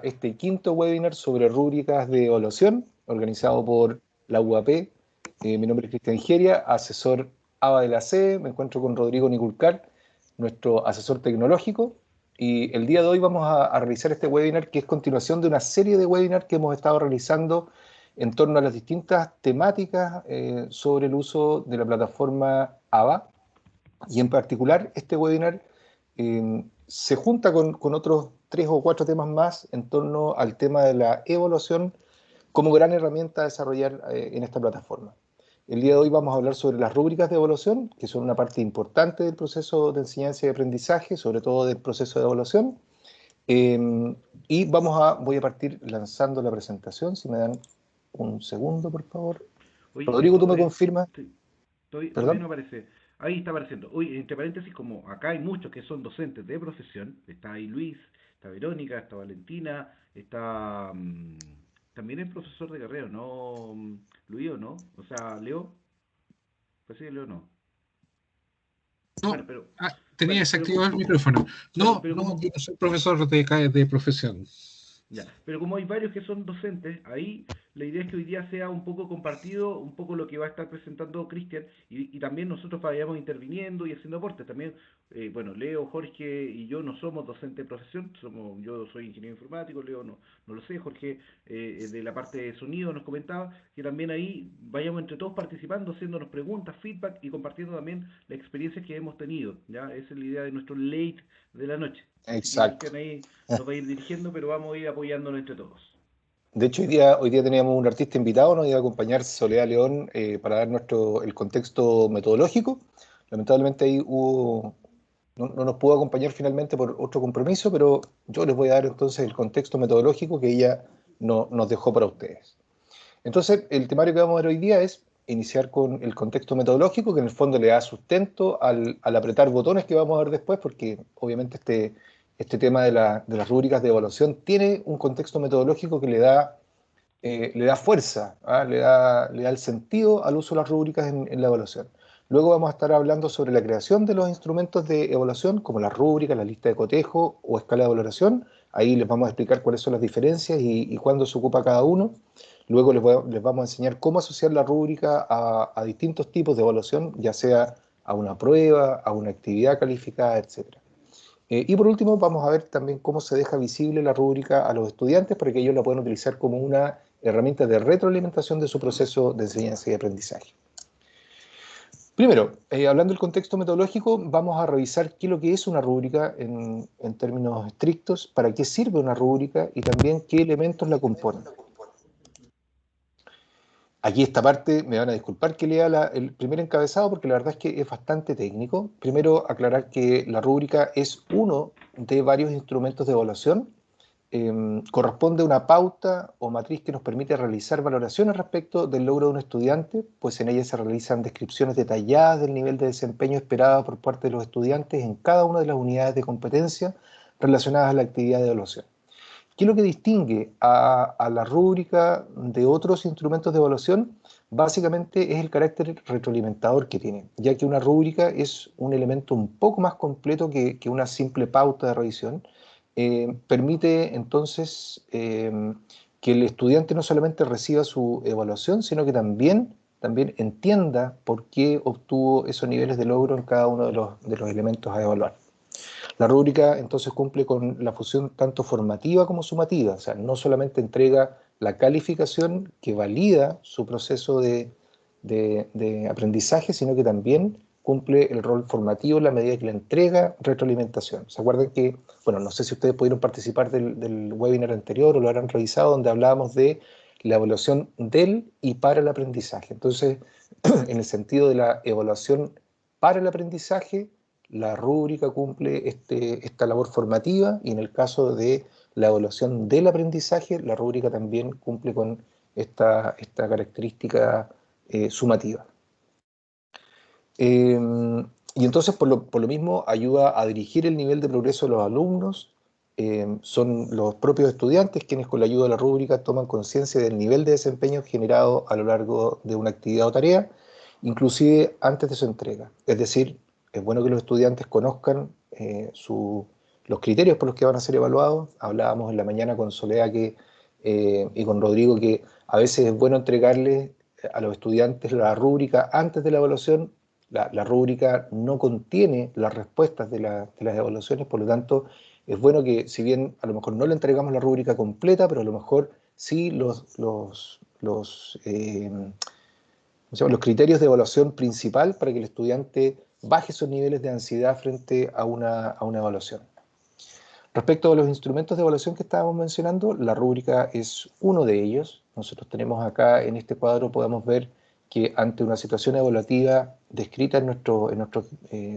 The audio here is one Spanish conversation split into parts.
este quinto webinar sobre rúbricas de evaluación, organizado por la UAP. Mi nombre es Cristian Geria, asesor ABA de la sede. Me encuentro con Rodrigo Niculcar, nuestro asesor tecnológico. Y el día de hoy vamos a realizar este webinar, que es continuación de una serie de webinars que hemos estado realizando en torno a las distintas temáticas sobre el uso de la plataforma ABA. Y en particular, este webinar se junta con otros 3 o 4 temas más en torno al tema de la evaluación como gran herramienta a desarrollar en esta plataforma. El día de hoy vamos a hablar sobre las rúbricas de evaluación, que son una parte importante del proceso de enseñanza y aprendizaje, sobre todo del proceso de evaluación. Y voy a partir lanzando la presentación, si me dan un segundo, por favor. Oye, Rodrigo, ¿tú me confirmas? todavía ¿Perdón? no aparece. Ahí está apareciendo. Oye, entre paréntesis, como acá hay muchos que son docentes de profesión, está ahí Luis, está Verónica, está Valentina, está... también el profesor de carrera, ¿no? Luis, ¿o no? O sea, Leo. Pues sí, Leo no. No, Bueno, pero... tenía Bueno, desactivado el micrófono. No, pero no, como... yo no soy profesor de profesión. Ya, pero como hay varios que son docentes, ahí la idea es que hoy día sea un poco compartido, un poco lo que va a estar presentando Cristian, y también nosotros vayamos interviniendo y haciendo aportes. También, bueno, Leo, Jorge y yo no somos docentes de profesión, yo soy ingeniero informático, Leo no lo sé, Jorge de la parte de sonido nos comentaba que también ahí vayamos entre todos participando, haciéndonos preguntas, feedback y compartiendo también las experiencias que hemos tenido. ¿Ya? Esa es la idea de nuestro late de la noche. Así que Exacto. Cristian ahí nos va a ir dirigiendo, pero vamos a ir apoyándonos entre todos. De hecho, hoy día teníamos un artista invitado, nos iba a acompañar Soledad León para dar el contexto metodológico. Lamentablemente ahí no nos pudo acompañar finalmente por otro compromiso, pero yo les voy a dar entonces el contexto metodológico que ella nos dejó para ustedes. Entonces, el temario que vamos a ver hoy día es iniciar con el contexto metodológico, que en el fondo le da sustento al apretar botones que vamos a ver después, porque obviamente este tema de las rúbricas de evaluación tiene un contexto metodológico que le da fuerza, ¿ah? Le da el sentido al uso de las rúbricas en la evaluación. Luego vamos a estar hablando sobre la creación de los instrumentos de evaluación, como las rúbricas, la lista de cotejo o escala de valoración. Ahí les vamos a explicar cuáles son las diferencias y cuándo se ocupa cada uno. Luego les vamos a enseñar cómo asociar la rúbrica a distintos tipos de evaluación, ya sea a una prueba, a una actividad calificada, etc. Y por último, vamos a ver también cómo se deja visible la rúbrica a los estudiantes para que ellos la puedan utilizar como una herramienta de retroalimentación de su proceso de enseñanza y aprendizaje. Primero, hablando del contexto metodológico, vamos a revisar qué es lo que es una rúbrica en términos estrictos, para qué sirve una rúbrica y también qué elementos la componen. Aquí esta parte, me van a disculpar que lea el primer encabezado porque la verdad es que es bastante técnico. Primero, aclarar que la rúbrica es uno de varios instrumentos de evaluación. Corresponde a una pauta o matriz que nos permite realizar valoraciones respecto del logro de un estudiante, pues en ella se realizan descripciones detalladas del nivel de desempeño esperado por parte de los estudiantes en cada una de las unidades de competencia relacionadas a la actividad de evaluación. ¿Qué es lo que distingue a la rúbrica de otros instrumentos de evaluación? Básicamente es el carácter retroalimentador que tiene, ya que una rúbrica es un elemento un poco más completo que una simple pauta de revisión. Permite entonces que el estudiante no solamente reciba su evaluación, sino que también entienda por qué obtuvo esos niveles de logro en cada uno de los elementos a evaluar. La rúbrica entonces cumple con la función tanto formativa como sumativa, o sea, no solamente entrega la calificación que valida su proceso de aprendizaje, sino que también cumple el rol formativo en la medida que le entrega retroalimentación. ¿Se acuerdan que, bueno, no sé si ustedes pudieron participar del webinar anterior o lo habrán revisado, donde hablábamos de la evaluación del y para el aprendizaje? Entonces, en el sentido de la evaluación para el aprendizaje, la rúbrica cumple esta labor formativa, y en el caso de la evaluación del aprendizaje, la rúbrica también cumple con esta característica sumativa. Y entonces, por lo mismo, ayuda a dirigir el nivel de progreso de los alumnos. Son los propios estudiantes quienes, con la ayuda de la rúbrica, toman conciencia del nivel de desempeño generado a lo largo de una actividad o tarea, inclusive antes de su entrega. Es decir, es bueno que los estudiantes conozcan los criterios por los que van a ser evaluados. Hablábamos en la mañana con Soledad y con Rodrigo que a veces es bueno entregarles a los estudiantes la rúbrica antes de la evaluación. La rúbrica no contiene las respuestas de las evaluaciones, por lo tanto es bueno que, si bien a lo mejor no le entregamos la rúbrica completa, pero a lo mejor sí los criterios de evaluación principal para que el estudiante baje esos niveles de ansiedad frente a una evaluación. Respecto a los instrumentos de evaluación que estábamos mencionando, la rúbrica es uno de ellos. Nosotros tenemos acá en este cuadro, podemos ver que ante una situación evaluativa descrita en nuestros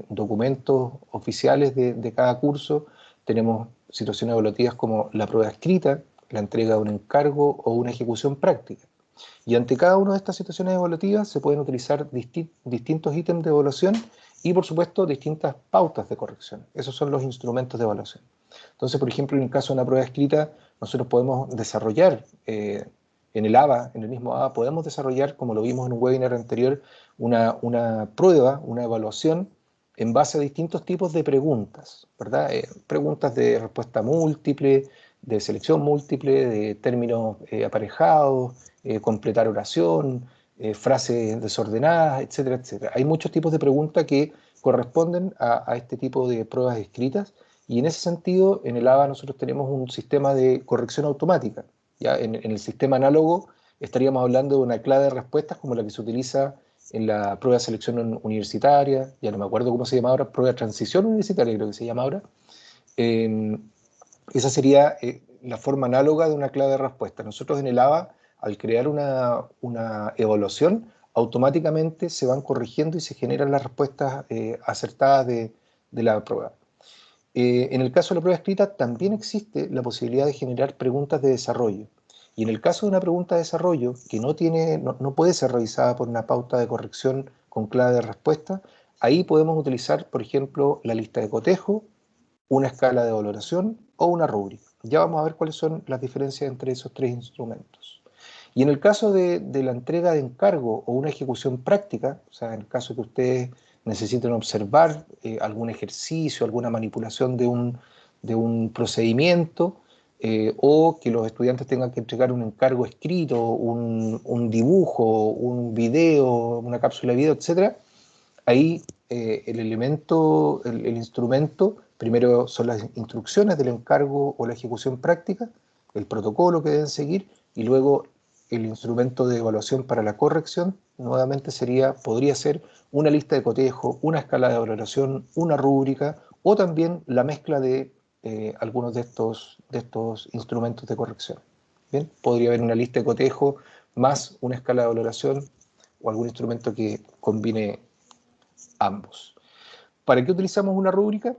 documentos oficiales de cada curso, tenemos situaciones evaluativas como la prueba escrita, la entrega de un encargo o una ejecución práctica. Y ante cada una de estas situaciones evaluativas se pueden utilizar distintos ítems de evaluación y, por supuesto, distintas pautas de corrección. Esos son los instrumentos de evaluación. Entonces, por ejemplo, en el caso de una prueba escrita, nosotros podemos desarrollar en el ABA, en el mismo ABA, podemos desarrollar, como lo vimos en un webinar anterior, una prueba, una evaluación en base a distintos tipos de preguntas, ¿verdad? Preguntas de respuesta múltiple, de selección múltiple, de términos aparejados, completar oración, frases desordenadas, etcétera, etcétera. Hay muchos tipos de preguntas que corresponden a este tipo de pruebas escritas y en ese sentido en el ABA nosotros tenemos un sistema de corrección automática. ¿Ya? En el sistema análogo estaríamos hablando de una clave de respuestas como la que se utiliza en la prueba de selección universitaria, ya no me acuerdo cómo se llama ahora, prueba de transición universitaria creo que se llama ahora. Esa sería la forma análoga de una clave de respuesta. Nosotros en el ABA, al crear una evaluación, automáticamente se van corrigiendo y se generan las respuestas acertadas de la prueba. En el caso de la prueba escrita también existe la posibilidad de generar preguntas de desarrollo. Y en el caso de una pregunta de desarrollo que no puede ser revisada por una pauta de corrección con clave de respuesta, ahí podemos utilizar, por ejemplo, la lista de cotejo, una escala de valoración o una rúbrica. Ya vamos a ver cuáles son las diferencias entre esos tres instrumentos. Y en el caso de la entrega de encargo o una ejecución práctica, o sea, en el caso que ustedes necesiten observar algún ejercicio, alguna manipulación de un procedimiento, o que los estudiantes tengan que entregar un encargo escrito, un dibujo, un video, una cápsula de video, etc., ahí el instrumento, primero son las instrucciones del encargo o la ejecución práctica, el protocolo que deben seguir, y luego el instrumento de evaluación para la corrección, nuevamente podría ser una lista de cotejo, una escala de valoración, una rúbrica, o también la mezcla de algunos de estos instrumentos de corrección. Bien, podría haber una lista de cotejo más una escala de valoración o algún instrumento que combine ambos. ¿Para qué utilizamos una rúbrica?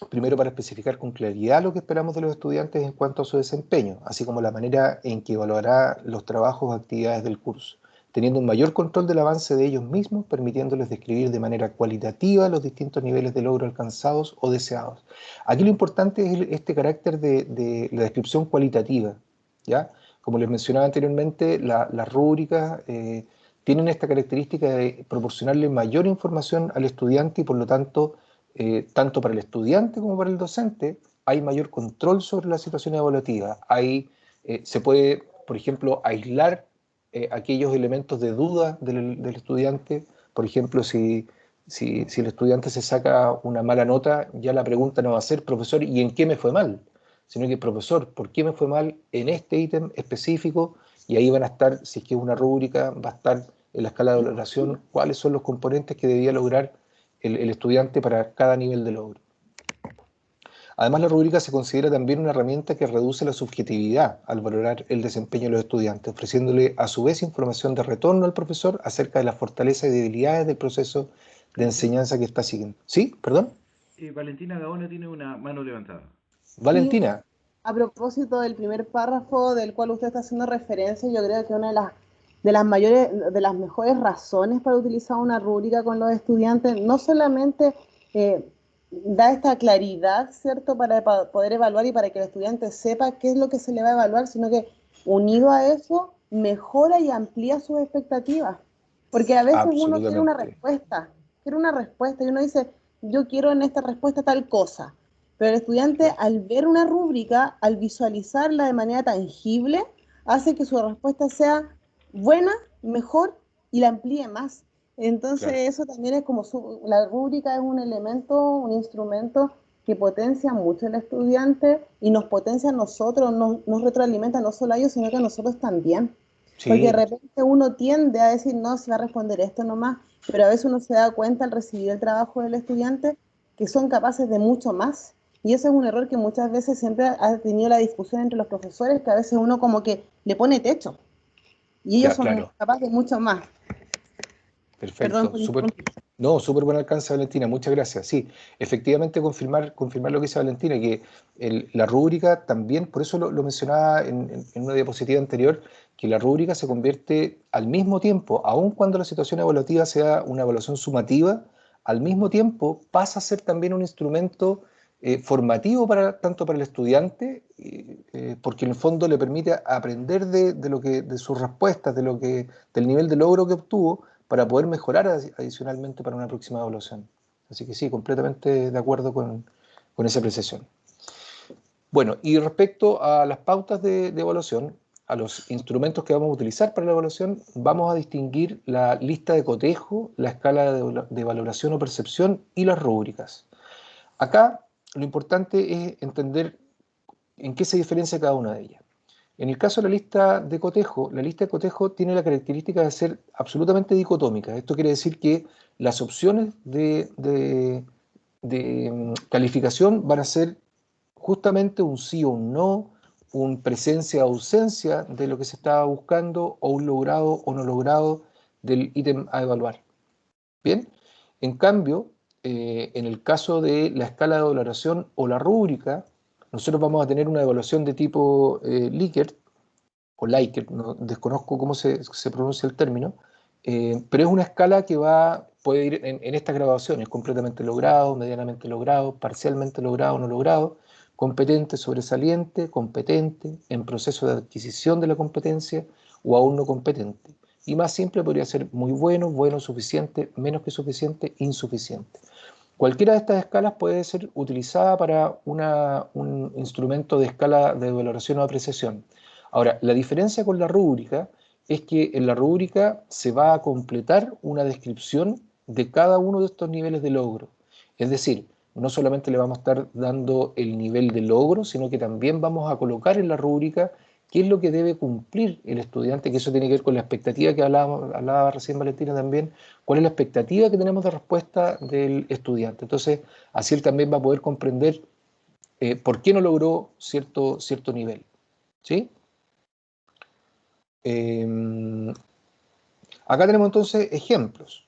Primero, para especificar con claridad lo que esperamos de los estudiantes en cuanto a su desempeño, así como la manera en que evaluará los trabajos o actividades del curso, teniendo un mayor control del avance de ellos mismos, permitiéndoles describir de manera cualitativa los distintos niveles de logro alcanzados o deseados. Aquí lo importante es este carácter de la descripción cualitativa, ¿ya? Como les mencionaba anteriormente, las rúbricas tienen esta característica de proporcionarle mayor información al estudiante y por lo tanto, tanto para el estudiante como para el docente, hay mayor control sobre la situación evaluativa. Se puede, por ejemplo, aislar aquellos elementos de duda del estudiante. Por ejemplo, si el estudiante se saca una mala nota, ya la pregunta no va a ser, profesor, ¿y en qué me fue mal? Sino que, profesor, ¿por qué me fue mal en este ítem específico? Y ahí van a estar, si es que es una rúbrica, va a estar en la escala de valoración cuáles son los componentes que debía lograr el estudiante para cada nivel de logro. Además, la rúbrica se considera también una herramienta que reduce la subjetividad al valorar el desempeño de los estudiantes, ofreciéndole a su vez información de retorno al profesor acerca de las fortalezas y debilidades del proceso de enseñanza que está siguiendo. ¿Sí? ¿Perdón? Valentina Gaona tiene una mano levantada. Sí, Valentina. a propósito del primer párrafo del cual usted está haciendo referencia, yo creo que una de las mayores, de las mejores razones para utilizar una rúbrica con los estudiantes, no solamente da esta claridad, ¿cierto?, para poder evaluar y para que el estudiante sepa qué es lo que se le va a evaluar, sino que unido a eso, mejora y amplía sus expectativas. Porque a veces uno Absolutamente. quiere una respuesta y uno dice, yo quiero en esta respuesta tal cosa. Pero el estudiante, al ver una rúbrica, al visualizarla de manera tangible, hace que su respuesta sea buena, mejor y la amplíe más. Entonces, Claro. eso también es como la rúbrica es un elemento, un instrumento que potencia mucho al estudiante y nos potencia a nosotros, nos retroalimenta no solo a ellos, sino que a nosotros también. Porque de Sí, repente uno tiende a decir, no, se va a responder esto nomás, pero a veces uno se da cuenta al recibir el trabajo del estudiante que son capaces de mucho más. Y eso es un error que muchas veces siempre ha tenido la discusión entre los profesores, que a veces uno como que le pone techo y ellos ya, son claro. capaces de mucho más. Perdón Perfecto. por Súper, interrumpir. no, súper buen alcance, Valentina. Muchas gracias. Sí, efectivamente confirmar lo que dice Valentina, que la rúbrica también, por eso lo mencionaba en una diapositiva anterior, que la rúbrica se convierte al mismo tiempo, aun cuando la situación evaluativa sea una evaluación sumativa, al mismo tiempo pasa a ser también un instrumento formativo tanto para el estudiante, porque en el fondo le permite aprender de sus respuestas, del nivel de logro que obtuvo, para poder mejorar adicionalmente para una próxima evaluación. Así que sí, completamente de acuerdo con esa apreciación. Bueno, y respecto a las pautas de evaluación, a los instrumentos que vamos a utilizar para la evaluación, vamos a distinguir la lista de cotejo, la escala de valoración o percepción y las rúbricas. Acá lo importante es entender en qué se diferencia cada una de ellas. En el caso de la lista de cotejo tiene la característica de ser absolutamente dicotómica. Esto quiere decir que las opciones de calificación van a ser justamente un sí o un no, un presencia o ausencia de lo que se estaba buscando, o un logrado o no logrado del ítem a evaluar. Bien, en cambio, en el caso de la escala de valoración o la rúbrica, nosotros vamos a tener una evaluación de tipo Likert, o Likert, no, desconozco cómo se pronuncia el término, pero es una escala que puede ir en estas graduaciones: completamente logrado, medianamente logrado, parcialmente logrado, no logrado, competente, sobresaliente, competente, en proceso de adquisición de la competencia o aún no competente. Y más simple podría ser muy bueno, bueno, suficiente, menos que suficiente, insuficiente. Cualquiera de estas escalas puede ser utilizada para un instrumento de escala de valoración o apreciación. Ahora, la diferencia con la rúbrica es que en la rúbrica se va a completar una descripción de cada uno de estos niveles de logro. Es decir, no solamente le vamos a estar dando el nivel de logro, sino que también vamos a colocar en la rúbrica qué es lo que debe cumplir el estudiante, que eso tiene que ver con la expectativa que hablaba recién Valentina también, cuál es la expectativa que tenemos de respuesta del estudiante. Entonces, así él también va a poder comprender por qué no logró cierto nivel. ¿Sí? Acá tenemos entonces ejemplos,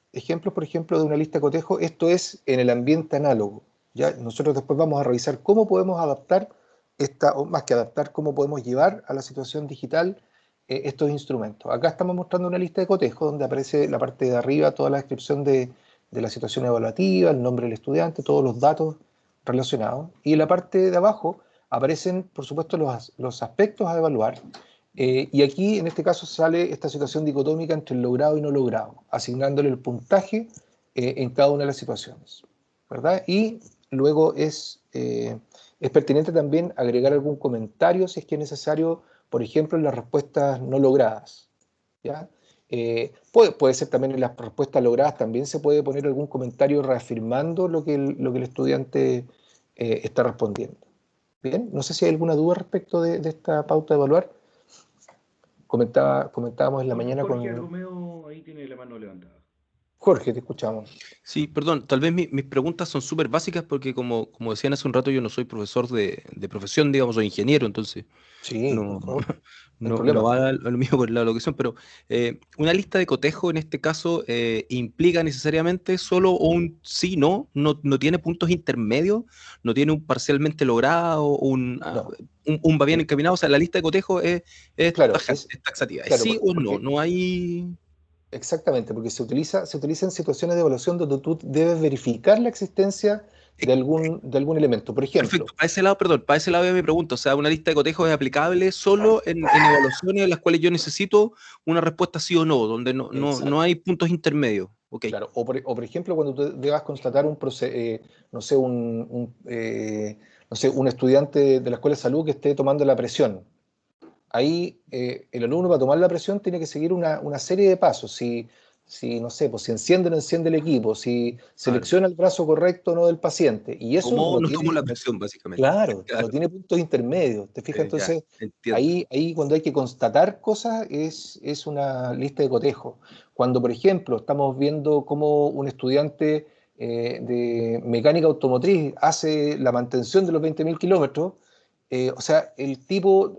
por ejemplo, de una lista de cotejo. Esto es en el ambiente análogo. ¿Ya? Nosotros después vamos a revisar cómo podemos adaptar o más que adaptar, cómo podemos llevar a la situación digital estos instrumentos. Acá estamos mostrando una lista de cotejo donde aparece la parte de arriba toda la descripción de la situación evaluativa, el nombre del estudiante, todos los datos relacionados. Y en la parte de abajo aparecen, por supuesto, los aspectos a evaluar. Y aquí, en este caso, sale esta situación dicotómica entre el logrado y no logrado, asignándole el puntaje en cada una de las situaciones, ¿verdad? Y luego es pertinente también agregar algún comentario si es que es necesario, por ejemplo, en las respuestas no logradas, ¿ya? Puede ser también en las respuestas logradas, también se puede poner algún comentario reafirmando lo que el estudiante está respondiendo. Bien, no sé si hay alguna duda respecto de esta pauta de evaluar. Comentábamos en la mañana Jorge con Romeo ahí tiene la mano levantada. Jorge, te escuchamos. Sí, perdón, tal vez mis preguntas son súper básicas porque como decían hace un rato, yo no soy profesor de profesión, digamos, soy ingeniero, entonces Sí, por no, favor, no hay no problema. va a lo mío por la locución, pero una lista de cotejo en este caso implica necesariamente solo un sí, no tiene puntos intermedios, no tiene un parcialmente logrado, No, un va bien encaminado, o sea, la lista de cotejo es claro, tajante, es taxativa, es claro, sí o no, porque no hay... exactamente, porque se utiliza en situaciones de evaluación donde tú debes verificar la existencia de algún elemento. Por ejemplo, Perfecto, para ese lado, perdón, para ese lado me pregunto, o sea, una lista de cotejos es aplicable solo en evaluaciones en las cuales yo necesito una respuesta sí o no, donde no exacto, hay puntos intermedios. Ok, claro. O por ejemplo, cuando tú debas constatar no sé, no sé, un estudiante de la escuela de salud que esté tomando la presión. Ahí el alumno para tomar la presión tiene que seguir una serie de pasos. No sé, pues si enciende o no enciende el equipo, si Claro. selecciona el brazo correcto o no del paciente. Y eso ¿Tomó o no no tomó tiene, la presión, básicamente? claro, no Claro, tiene puntos intermedios. ¿Te fijas? ya, Entonces, entiendo. ahí cuando hay que constatar cosas es una lista de cotejo. Cuando, por ejemplo, estamos viendo cómo un estudiante de mecánica automotriz hace la mantención de los 20.000 kilómetros, o sea, el tipo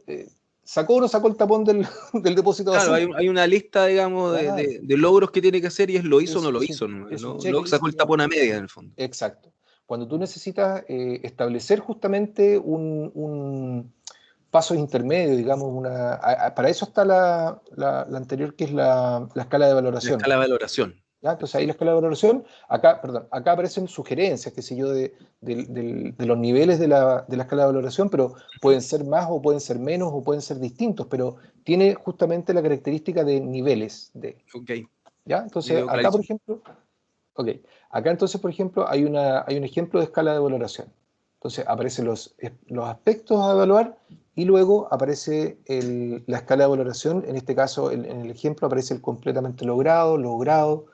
sacó o no sacó el tapón del, del depósito de Claro, aceite. hay una lista, digamos, Claro, de logros que tiene que hacer y es lo hizo o no es, lo es un, hizo, no, es un no checklist, sacó el digamos. tapón a media, en el fondo. Exacto. Cuando tú necesitas establecer justamente un paso intermedio, digamos, para eso está la anterior, que es la escala de La valoración. escala de valoración. ¿Ya? Entonces ahí la escala de valoración, acá aparecen sugerencias, qué sé yo, de los niveles de la escala de valoración, pero pueden ser más o pueden ser menos o pueden ser distintos, pero tiene justamente la característica de niveles Ok, ¿ya? me Entonces quedó acá, por clarísimo. ejemplo, ok, acá entonces, por ejemplo, hay un ejemplo de escala de valoración. Entonces aparecen los aspectos a evaluar y luego aparece la escala de valoración. En este caso, en el ejemplo, aparece el completamente logrado, logrado,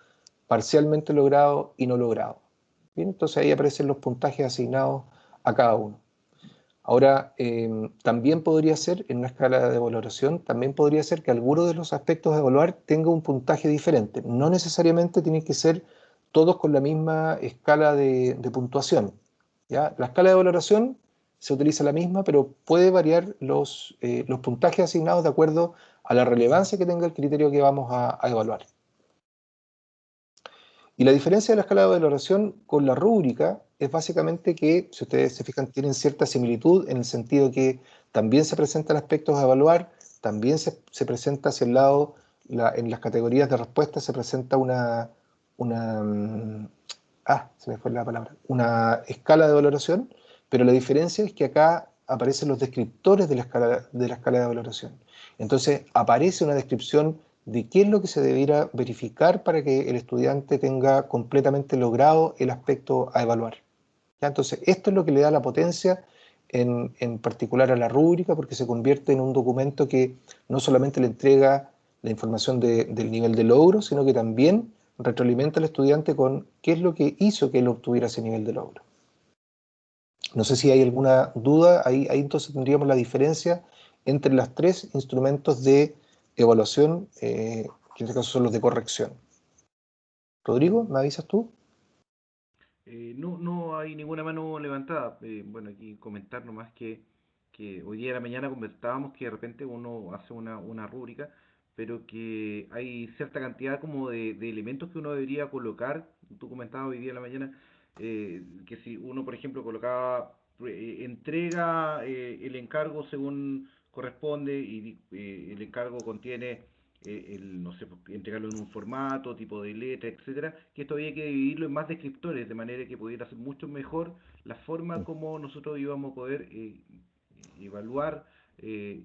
parcialmente logrado y no logrado. Bien, entonces ahí aparecen los puntajes asignados a cada uno. Ahora, también podría ser, en una escala de valoración, también podría ser que alguno de los aspectos a evaluar tenga un puntaje diferente. No necesariamente tienen que ser todos con la misma escala de puntuación. ¿Ya? La escala de valoración se utiliza la misma, pero puede variar los puntajes asignados de acuerdo a la relevancia que tenga el criterio que vamos a evaluar. Y la diferencia de la escala de valoración con la rúbrica es básicamente que, si ustedes se fijan, tienen cierta similitud en el sentido que también se presentan aspectos a evaluar, también se presenta hacia el lado, en las categorías de respuesta se presenta se me fue la palabra, una escala de valoración, pero la diferencia es que acá aparecen los descriptores de la escala de valoración. Entonces aparece una descripción de qué es lo que se debiera verificar para que el estudiante tenga completamente logrado el aspecto a evaluar. ¿Ya? Entonces, esto es lo que le da la potencia en particular a la rúbrica, porque se convierte en un documento que no solamente le entrega la información del nivel de logro, sino que también retroalimenta al estudiante con qué es lo que hizo que él obtuviera ese nivel de logro. No sé si hay alguna duda, ahí entonces tendríamos la diferencia entre los tres instrumentos de evaluación, que en este caso son los de corrección. Rodrigo, ¿me avisas tú? No hay ninguna mano levantada. Bueno, aquí comentar nomás que hoy día de la mañana comentábamos que de repente uno hace una rúbrica, pero que hay cierta cantidad como de elementos que uno debería colocar. Tú comentabas hoy día de la mañana que si uno, por ejemplo, colocaba entrega el encargo según corresponde y el encargo contiene no sé, pues, entregarlo en un formato, tipo de letra, etcétera, que esto había que dividirlo en más descriptores, de manera que pudiera ser mucho mejor la forma como nosotros íbamos a poder evaluar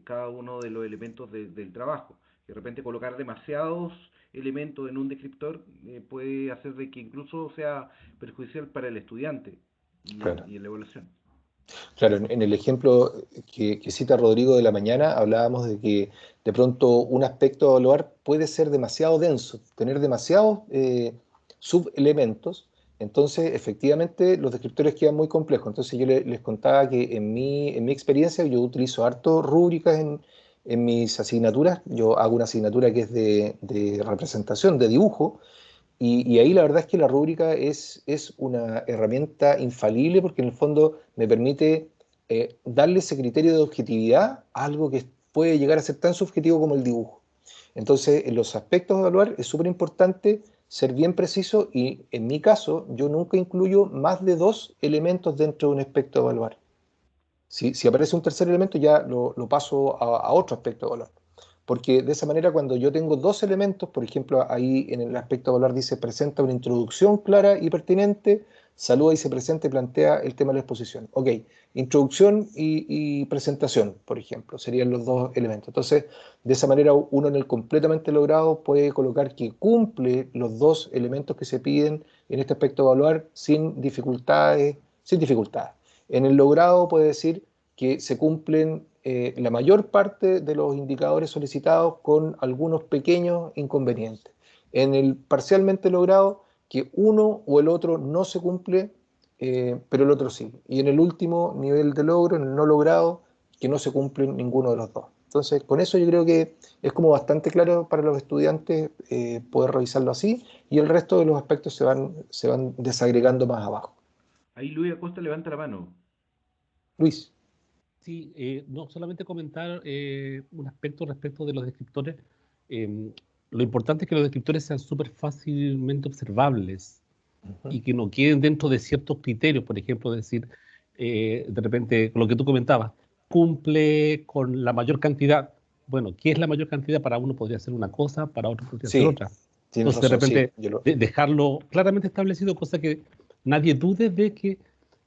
cada uno de los elementos del trabajo. De repente colocar demasiados elementos en un descriptor puede hacer de que incluso sea perjudicial para el estudiante Claro. y en la evaluación. Claro, en el ejemplo que cita Rodrigo de la mañana, hablábamos de que de pronto un aspecto a evaluar puede ser demasiado denso, tener demasiados subelementos, entonces efectivamente los descriptores quedan muy complejos. Entonces yo les contaba que en mi experiencia yo utilizo harto rúbricas en mis asignaturas, yo hago una asignatura que es de representación, de dibujo, y ahí la verdad es que la rúbrica es una herramienta infalible porque en el fondo me permite darle ese criterio de objetividad a algo que puede llegar a ser tan subjetivo como el dibujo. Entonces, en los aspectos de evaluar es súper importante ser bien preciso y en mi caso yo nunca incluyo más de 2 elementos dentro de un aspecto de evaluar. Si aparece un tercer elemento ya lo paso a otro aspecto de evaluar. Porque de esa manera cuando yo tengo 2 elementos, por ejemplo, ahí en el aspecto de valor dice presenta una introducción clara y pertinente, saluda y se presenta y plantea el tema de la exposición. Ok, introducción y presentación, por ejemplo, serían los 2 elementos. Entonces, de esa manera uno en el completamente logrado puede colocar que cumple los 2 elementos que se piden en este aspecto de evaluar sin dificultades, sin dificultades. En el logrado puede decir que se cumplen la mayor parte de los indicadores solicitados con algunos pequeños inconvenientes. En el parcialmente logrado, que uno o el otro no se cumple, pero el otro sí. Y en el último nivel de logro, en el no logrado, que no se cumple ninguno de los dos. Entonces, con eso yo creo que es como bastante claro para los estudiantes poder revisarlo así, y el resto de los aspectos se van desagregando más abajo. Ahí Luis Acosta levanta la mano. Luis. Sí, no solamente comentar un aspecto respecto de los descriptores. Lo importante es que los descriptores sean súper fácilmente observables y que no queden dentro de ciertos criterios. Por ejemplo, decir, de repente, lo que tú comentabas, cumple con la mayor cantidad. Bueno, ¿qué es la mayor cantidad? Para uno podría ser una cosa, para otro podría ser otra. Tienes Entonces, razón, de repente, sí, dejarlo claramente establecido, cosa que nadie dude de que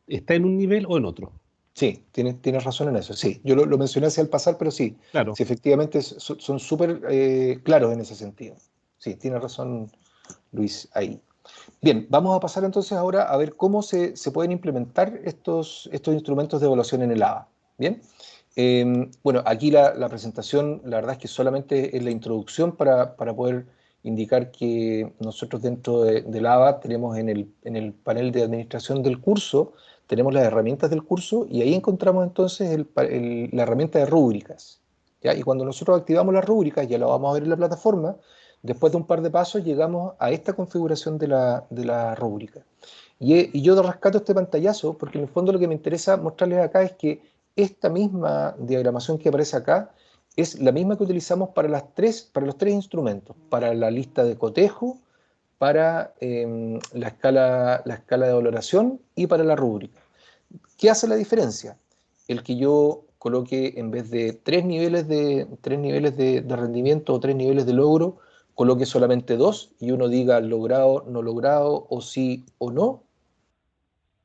está en un nivel o en otro. Sí, tienes razón en eso. Sí, yo lo mencioné hacia el pasar, pero sí, Claro. sí efectivamente son súper claros en ese sentido. Sí, tienes razón, Luis, ahí. Bien, vamos a pasar entonces ahora a ver cómo se pueden implementar estos instrumentos de evaluación en el ABA. Bien, bueno, aquí la presentación, la verdad es que solamente es la introducción para poder indicar que nosotros dentro del ABA tenemos en el panel de administración del curso, tenemos las herramientas del curso y ahí encontramos entonces la herramienta de rúbricas, ¿ya? Y cuando nosotros activamos las rúbricas, ya lo vamos a ver en la plataforma, después de un par de pasos llegamos a esta configuración de la rúbrica. Y yo rescato este pantallazo porque en el fondo lo que me interesa mostrarles acá es que esta misma diagramación que aparece acá es la misma que utilizamos para los tres instrumentos, para la lista de cotejo, para la escala de valoración y para la rúbrica. ¿Qué hace la diferencia? El que yo coloque en vez de tres niveles de rendimiento o 3 niveles de logro, coloque solamente 2 y uno diga logrado, no logrado, o sí o no.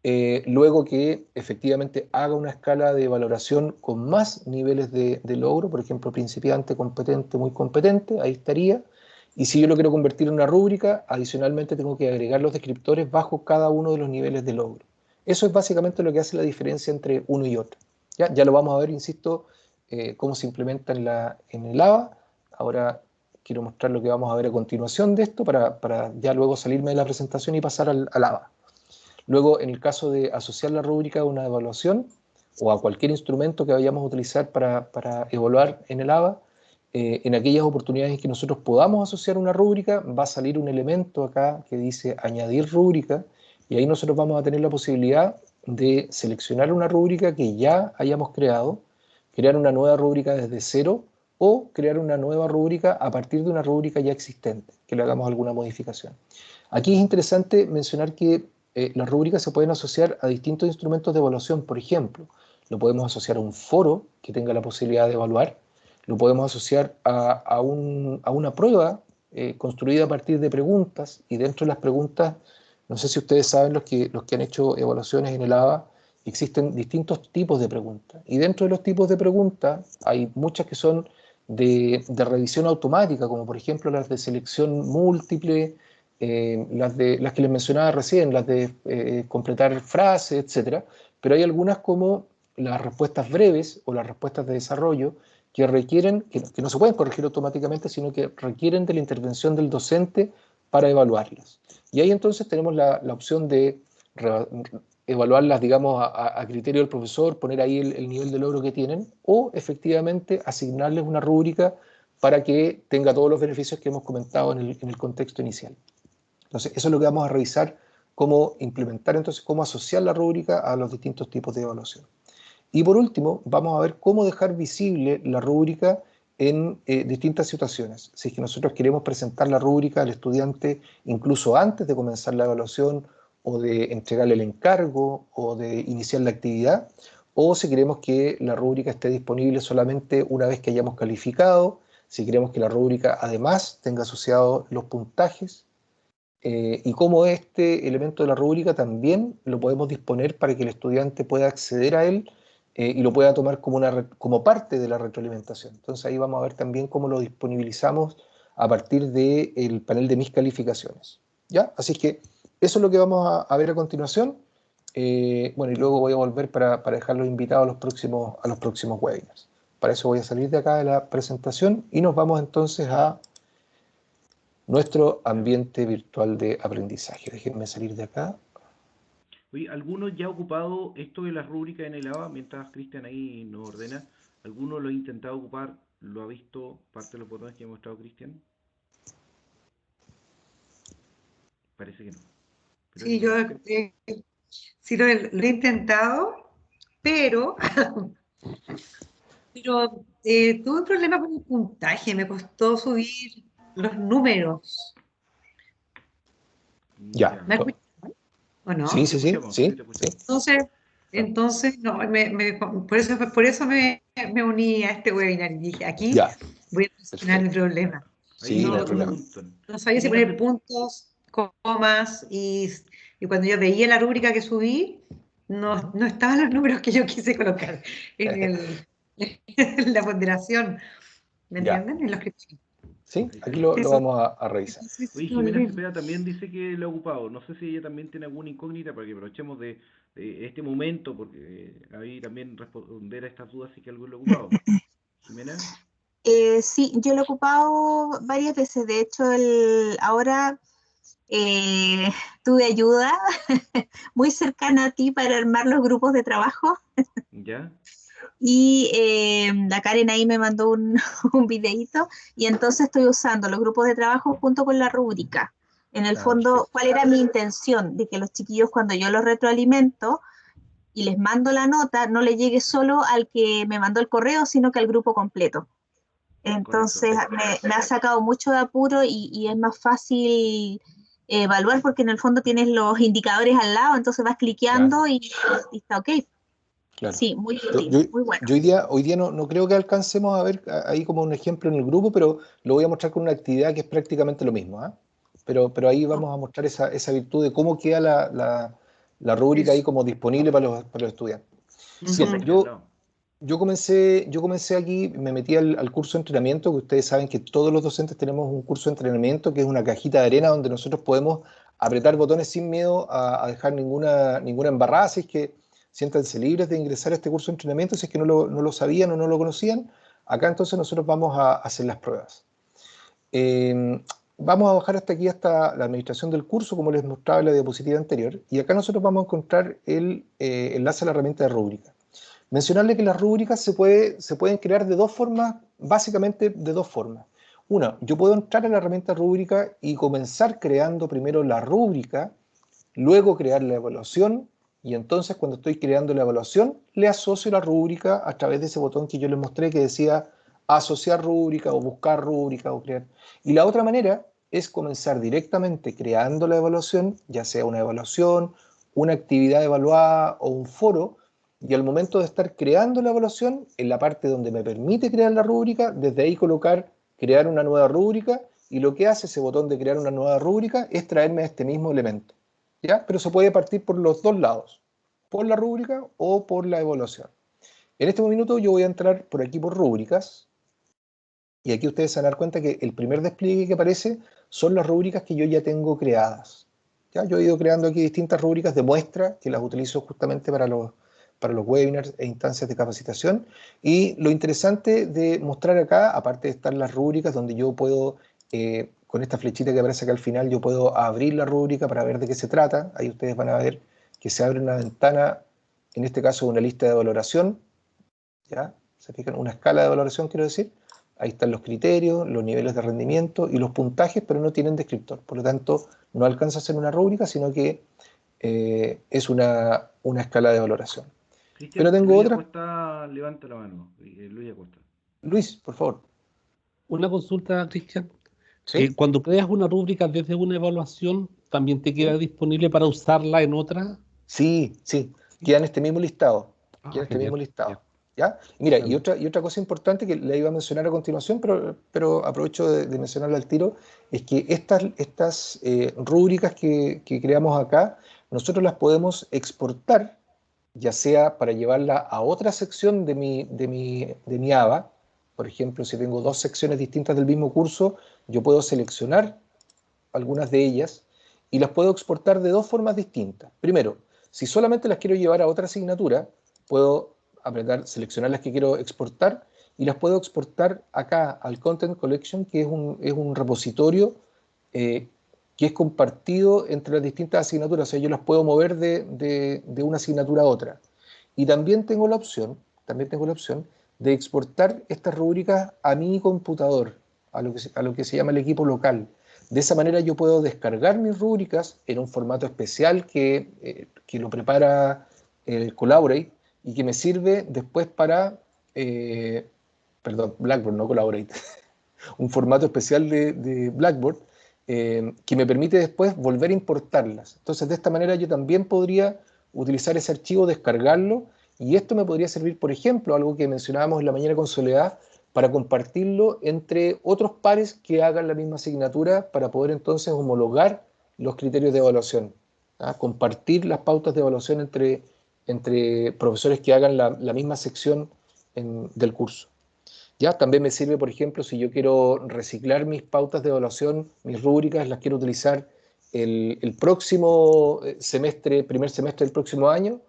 Luego que efectivamente haga una escala de valoración con más niveles de logro, por ejemplo, principiante, competente, muy competente, ahí estaría. Y si yo lo quiero convertir en una rúbrica, adicionalmente tengo que agregar los descriptores bajo cada uno de los niveles de logro. Eso es básicamente lo que hace la diferencia entre uno y otro. Ya lo vamos a ver, insisto, cómo se implementa en el ABA. Ahora quiero mostrar lo que vamos a ver a continuación de esto para ya luego salirme de la presentación y pasar al ABA. Luego, en el caso de asociar la rúbrica a una evaluación o a cualquier instrumento que vayamos a utilizar para evaluar en el ABA, en aquellas oportunidades en que nosotros podamos asociar una rúbrica, va a salir un elemento acá que dice añadir rúbrica, y ahí nosotros vamos a tener la posibilidad de seleccionar una rúbrica que ya hayamos creado, crear una nueva rúbrica desde cero o crear una nueva rúbrica a partir de una rúbrica ya existente, que le hagamos alguna modificación. Aquí es interesante mencionar que las rúbricas se pueden asociar a distintos instrumentos de evaluación. Por ejemplo, lo podemos asociar a un foro que tenga la posibilidad de evaluar, lo podemos asociar a una prueba construida a partir de preguntas, y dentro de las preguntas, no sé si ustedes saben, los que han hecho evaluaciones en el ABA, existen distintos tipos de preguntas, y dentro de los tipos de preguntas hay muchas que son de revisión automática, como por ejemplo las de selección múltiple, las que les mencionaba recién, las de completar frases, etcétera, pero hay algunas como las respuestas breves o las respuestas de desarrollo que requieren, que no se pueden corregir automáticamente, sino que requieren de la intervención del docente para evaluarlas. Y ahí entonces tenemos la opción de evaluarlas, digamos, a criterio del profesor, poner ahí el nivel de logro que tienen, o efectivamente asignarles una rúbrica para que tenga todos los beneficios que hemos comentado en el contexto inicial. Entonces, eso es lo que vamos a revisar, cómo implementar, entonces, cómo asociar la rúbrica a los distintos tipos de evaluación. Y por último, vamos a ver cómo dejar visible la rúbrica en distintas situaciones. Si es que nosotros queremos presentar la rúbrica al estudiante incluso antes de comenzar la evaluación, o de entregarle el encargo, o de iniciar la actividad, o si queremos que la rúbrica esté disponible solamente una vez que hayamos calificado, si queremos que la rúbrica además tenga asociados los puntajes, y cómo este elemento de la rúbrica también lo podemos disponer para que el estudiante pueda acceder a él y lo pueda tomar como parte de la retroalimentación. Entonces ahí vamos a ver también cómo lo disponibilizamos a partir del panel de mis calificaciones. ¿Ya? Así que eso es lo que vamos a ver a continuación. Bueno, y luego voy a volver para dejarlos invitados a los próximos webinars. Para eso voy a salir de acá de la presentación y nos vamos entonces a nuestro ambiente virtual de aprendizaje. Déjenme salir de acá. Oye, ¿alguno ya ha ocupado esto de las rúbricas en el ABA mientras Cristian ahí nos ordena? ¿Alguno lo ha intentado ocupar? ¿Lo ha visto parte de los botones que ha mostrado Cristian? Parece que no. Pero Sí, yo sí lo he intentado, pero, pero tuve un problema con el puntaje, me costó subir los números. Ya. ¿Me escuchan o no? Sí, Te escuchamos, sí, te escuchamos. Entonces no, por eso me uní a este webinar y dije, aquí Ya. voy a solucionar el Perfecto. problema. Sí, no hay problema. No sabía si poner puntos, comas, y cuando yo veía la rúbrica que subí, no estaban los números que yo quise colocar en la ponderación. ¿Me Ya. entienden? En los criterios. Sí, aquí lo vamos a revisar. Oye, Jimena Cepeda también dice que lo ha ocupado. No sé si ella también tiene alguna incógnita para que aprovechemos de este momento, porque ahí también responder a estas dudas si que algo lo ha ocupado. Jimena. Sí, yo lo he ocupado varias veces. De hecho, ahora tuve ayuda muy cercana a ti para armar los grupos de trabajo. ¿Ya? Y la Karen ahí me mandó un videíto y entonces estoy usando los grupos de trabajo junto con la rúbrica. En el fondo, Perfecto. ¿cuál era mi intención? De que los chiquillos cuando yo los retroalimento y les mando la nota, no le llegue solo al que me mandó el correo, sino que al grupo completo. Entonces me ha sacado mucho de apuro y es más fácil evaluar porque en el fondo tienes los indicadores al lado, entonces vas cliqueando y está ok. Claro. Sí, muy útil, muy bueno. Yo hoy día no creo que alcancemos a ver ahí como un ejemplo en el grupo, pero lo voy a mostrar con una actividad que es prácticamente lo mismo. ¿Eh? Pero ahí vamos a mostrar esa virtud de cómo queda la rúbrica ahí como disponible para los estudiantes. Bien, yo comencé aquí, me metí al curso de entrenamiento, que ustedes saben que todos los docentes tenemos un curso de entrenamiento que es una cajita de arena donde nosotros podemos apretar botones sin miedo a dejar ninguna embarrada, así es que siéntanse libres de ingresar a este curso de entrenamiento si es que no lo sabían o no lo conocían. Acá entonces nosotros vamos a hacer las pruebas. Vamos a bajar hasta aquí, hasta la administración del curso, como les mostraba en la diapositiva anterior, y acá nosotros vamos a encontrar el enlace a la herramienta de rúbrica. Mencionarle que las rúbricas se pueden crear de dos formas, básicamente de dos formas. Una, yo puedo entrar a la herramienta rúbrica y comenzar creando primero la rúbrica, luego crear la evaluación, y entonces cuando estoy creando la evaluación, le asocio la rúbrica a través de ese botón que yo les mostré que decía asociar rúbrica o buscar rúbrica o crear. Y la otra manera es comenzar directamente creando la evaluación, ya sea una evaluación, una actividad evaluada o un foro, y al momento de estar creando la evaluación, en la parte donde me permite crear la rúbrica, desde ahí colocar crear una nueva rúbrica, y lo que hace ese botón de crear una nueva rúbrica es traerme a este mismo elemento. ¿Ya? Pero se puede partir por los dos lados, por la rúbrica o por la evaluación. En este minuto yo voy a entrar por aquí por rúbricas, y aquí ustedes se van a dar cuenta que el primer despliegue que aparece son las rúbricas que yo ya tengo creadas. ¿Ya? Yo he ido creando aquí distintas rúbricas de muestra que las utilizo justamente para los webinars e instancias de capacitación. Y lo interesante de mostrar acá, aparte de estar las rúbricas donde yo puedo, con esta flechita que aparece acá al final, yo puedo abrir la rúbrica para ver de qué se trata. Ahí ustedes van a ver que se abre una ventana, en este caso una lista de valoración, ¿ya? Se fijan, una escala de valoración quiero decir. Ahí están los criterios, los niveles de rendimiento y los puntajes, pero no tienen descriptor. Por lo tanto, no alcanza a ser una rúbrica, sino que es una escala de valoración. Cristian, pero tengo Luis otra. Acosta, levanta la mano. Luis Acosta. Luis, por favor. Una consulta, Cristian. ¿Sí? Cuando creas una rúbrica desde una evaluación, ¿también te queda disponible para usarla en otra? Sí, queda en este mismo listado. Queda en este Genial, mismo listado. ¿Ya? Mira, y otra cosa importante que le iba a mencionar a continuación, pero aprovecho de mencionarla al tiro, es que estas rúbricas que creamos acá, nosotros las podemos exportar, ya sea para llevarla a otra sección de mi ABA. Por ejemplo, si tengo dos secciones distintas del mismo curso, yo puedo seleccionar algunas de ellas y las puedo exportar de dos formas distintas. Primero, Si solamente las quiero llevar a otra asignatura, puedo apretar, seleccionar las que quiero exportar y las puedo exportar acá al Content Collection, que es un repositorio que es compartido entre las distintas asignaturas. O sea, yo las puedo mover de una asignatura a otra. Y también tengo la opción de exportar estas rúbricas a mi computador, a lo que se llama el equipo local. De esa manera yo puedo descargar mis rúbricas en un formato especial que lo prepara el Collaborate y que me sirve después para, perdón, Blackboard, no Collaborate, un formato especial de Blackboard que me permite después volver a importarlas. Entonces, de esta manera yo también podría utilizar ese archivo, descargarlo, y esto me podría servir, por ejemplo, algo que mencionábamos en la mañana con Soledad, para compartirlo entre otros pares que hagan la misma asignatura para poder entonces homologar los criterios de evaluación. Compartir las pautas de evaluación entre profesores que hagan la misma sección del curso. ¿Ya? También me sirve, por ejemplo, si yo quiero reciclar mis pautas de evaluación, mis rúbricas, las quiero utilizar el próximo semestre, primer semestre del próximo año,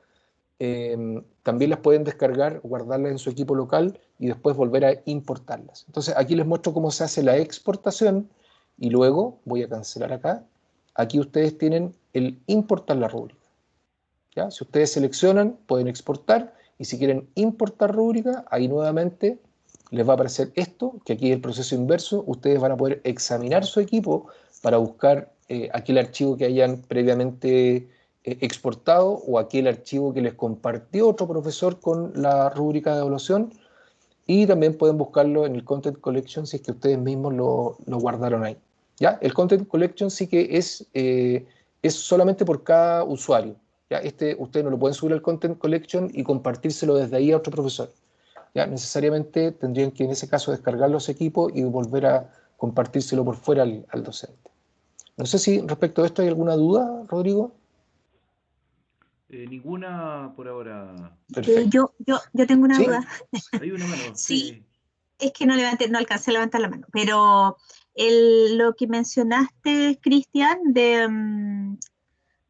también las pueden descargar, guardarlas en su equipo local y después volver a importarlas. Entonces aquí les muestro cómo se hace la exportación y luego voy a cancelar acá. Aquí ustedes tienen el importar la rúbrica. ¿Ya? Si ustedes seleccionan, pueden exportar, y si quieren importar rúbrica, ahí nuevamente les va a aparecer esto, que aquí es el proceso inverso. Ustedes van a poder examinar su equipo para buscar aquel archivo que hayan previamente exportado o aquel archivo que les compartió otro profesor con la rúbrica de evaluación, y también pueden buscarlo en el Content Collection si es que ustedes mismos lo guardaron ahí. ¿Ya? El Content Collection sí que es solamente por cada usuario. ¿Ya? Ustedes no lo pueden subir al Content Collection y compartírselo desde ahí a otro profesor. ¿Ya? Necesariamente tendrían que en ese caso descargar los equipos y volver a compartírselo por fuera al docente. No sé si respecto a esto hay alguna duda, Rodrigo. Ninguna por ahora. Perfecto. Yo tengo una ¿Sí? duda. Hay una mano. Sí, es que no alcancé a levantar la mano, pero lo que mencionaste, Cristian, de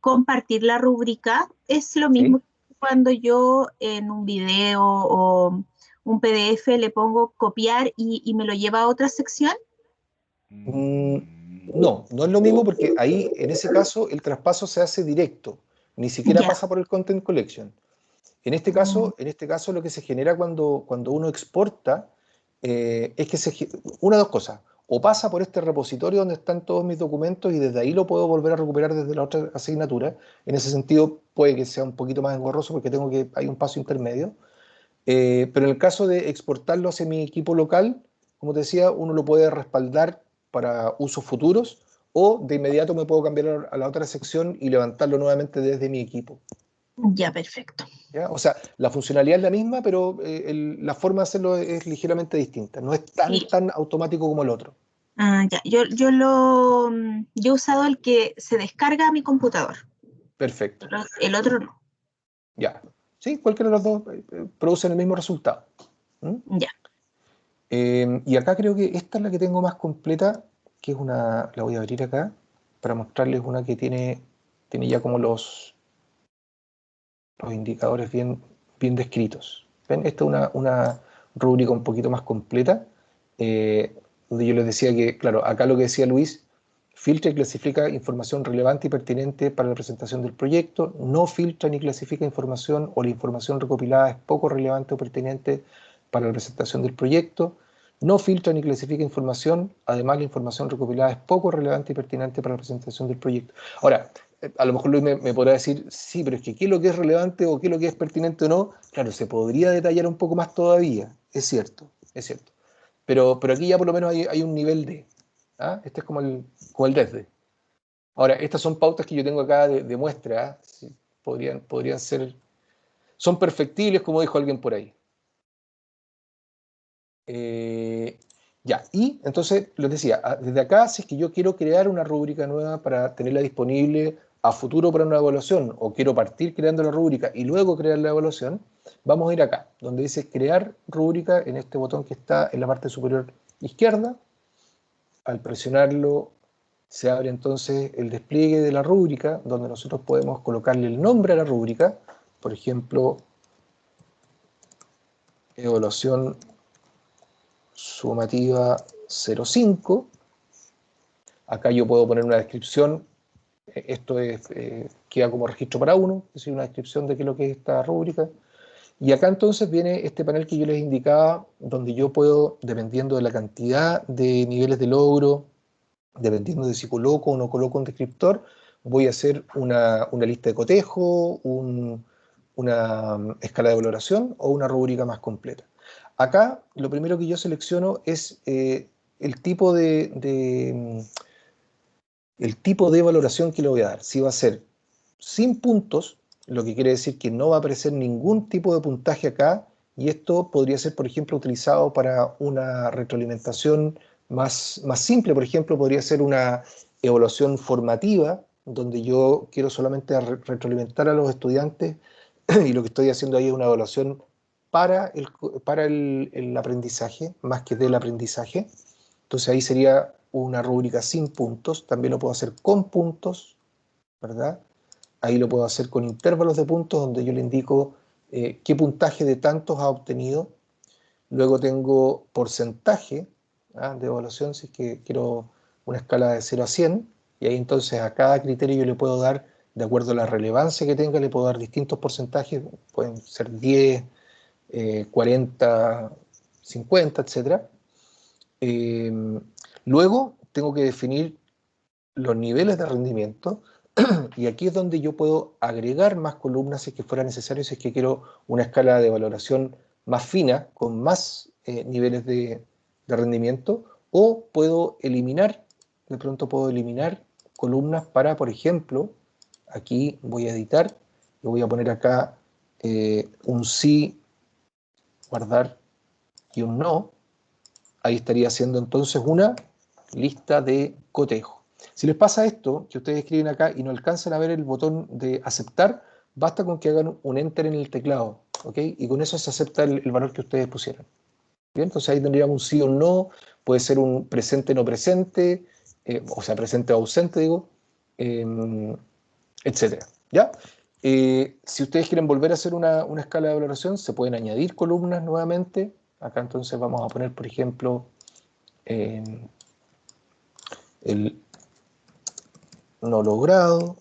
compartir la rúbrica, es lo mismo que cuando yo en un video o un PDF le pongo copiar y me lo lleva a otra sección. No es lo mismo, porque ahí, en ese caso, el traspaso se hace directo, ni siquiera pasa por el Content Collection. En este caso, lo que se genera cuando uno exporta es que una de dos cosas: o pasa por este repositorio donde están todos mis documentos y desde ahí lo puedo volver a recuperar desde la otra asignatura. En ese sentido puede que sea un poquito más engorroso porque hay un paso intermedio. Pero en el caso de exportarlo hacia mi equipo local, como te decía, uno lo puede respaldar para usos futuros, o de inmediato me puedo cambiar a la otra sección y levantarlo nuevamente desde mi equipo. Ya, perfecto. ¿Ya? O sea, la funcionalidad es la misma, pero la forma de hacerlo es ligeramente distinta. No es tan automático como el otro. Ya. Yo he usado el que se descarga a mi computador. Perfecto. El otro no. Ya. Sí, cualquiera de los dos producen el mismo resultado. Ya. Y acá creo que esta es la que tengo más completa, que es la voy a abrir acá para mostrarles una que tiene ya como los indicadores bien descritos. ¿Ven? Esta es una rúbrica un poquito más completa, donde yo les decía que, claro, acá lo que decía Luis: filtra y clasifica información relevante y pertinente para la presentación del proyecto, no filtra ni clasifica información o la información recopilada es poco relevante o pertinente para la presentación del proyecto, no filtra ni clasifica información, además la información recopilada es poco relevante y pertinente para la presentación del proyecto. Ahora, a lo mejor Luis me podrá decir, sí, pero es que qué es lo que es relevante o qué es lo que es pertinente o no. Claro, se podría detallar un poco más todavía, es cierto. Pero aquí ya por lo menos hay un nivel de... Este es como el desde. Ahora, estas son pautas que yo tengo acá de muestra. Sí, podrían ser... Son perfectibles, como dijo alguien por ahí. Ya, y entonces les decía, desde acá, si es que yo quiero crear una rúbrica nueva para tenerla disponible a futuro para una evaluación, o quiero partir creando la rúbrica y luego crear la evaluación, vamos a ir acá, donde dice crear rúbrica, en este botón que está en la parte superior izquierda. Al presionarlo se abre entonces el despliegue de la rúbrica, donde nosotros podemos colocarle el nombre a la rúbrica, por ejemplo, evaluación sumativa 05. Acá yo puedo poner una descripción, esto queda como registro para uno, es decir, una descripción de qué es lo que es esta rúbrica. Y acá entonces viene este panel que yo les indicaba, donde yo puedo, dependiendo de la cantidad de niveles de logro, dependiendo de si coloco o no coloco un descriptor, voy a hacer una lista de cotejo, una escala de valoración o una rúbrica más completa. Acá lo primero que yo selecciono es el tipo de valoración que le voy a dar. Si va a ser sin puntos, lo que quiere decir que no va a aparecer ningún tipo de puntaje acá, y esto podría ser, por ejemplo, utilizado para una retroalimentación más simple. Por ejemplo, podría ser una evaluación formativa, donde yo quiero solamente retroalimentar a los estudiantes y lo que estoy haciendo ahí es una evaluación para el aprendizaje, más que del aprendizaje. Entonces ahí sería una rúbrica sin puntos. También lo puedo hacer con puntos, ¿verdad? Ahí lo puedo hacer con intervalos de puntos, donde yo le indico qué puntaje de tantos ha obtenido. Luego tengo porcentaje de evaluación, si es que quiero una escala de 0 a 100, y ahí entonces a cada criterio yo le puedo dar, de acuerdo a la relevancia que tenga, le puedo dar distintos porcentajes, pueden ser 10, 40, 50, etc. Luego tengo que definir los niveles de rendimiento, y aquí es donde yo puedo agregar más columnas si es que fuera necesario, si es que quiero una escala de valoración más fina, con más niveles de rendimiento, o puedo eliminar, de pronto puedo eliminar columnas para, por ejemplo, aquí voy a editar, y voy a poner acá un sí, guardar, y un no. Ahí estaría haciendo entonces una lista de cotejo. Si les pasa esto, que ustedes escriben acá y no alcanzan a ver el botón de aceptar, basta con que hagan un enter en el teclado, ¿ok? Y con eso se acepta el valor que ustedes pusieron. Bien, entonces ahí tendríamos un sí o un no, puede ser un presente no presente, o sea, presente o ausente, digo, etcétera. ¿Ya? Si ustedes quieren volver a hacer una escala de valoración, se pueden añadir columnas nuevamente. Acá entonces vamos a poner, por ejemplo, el no logrado,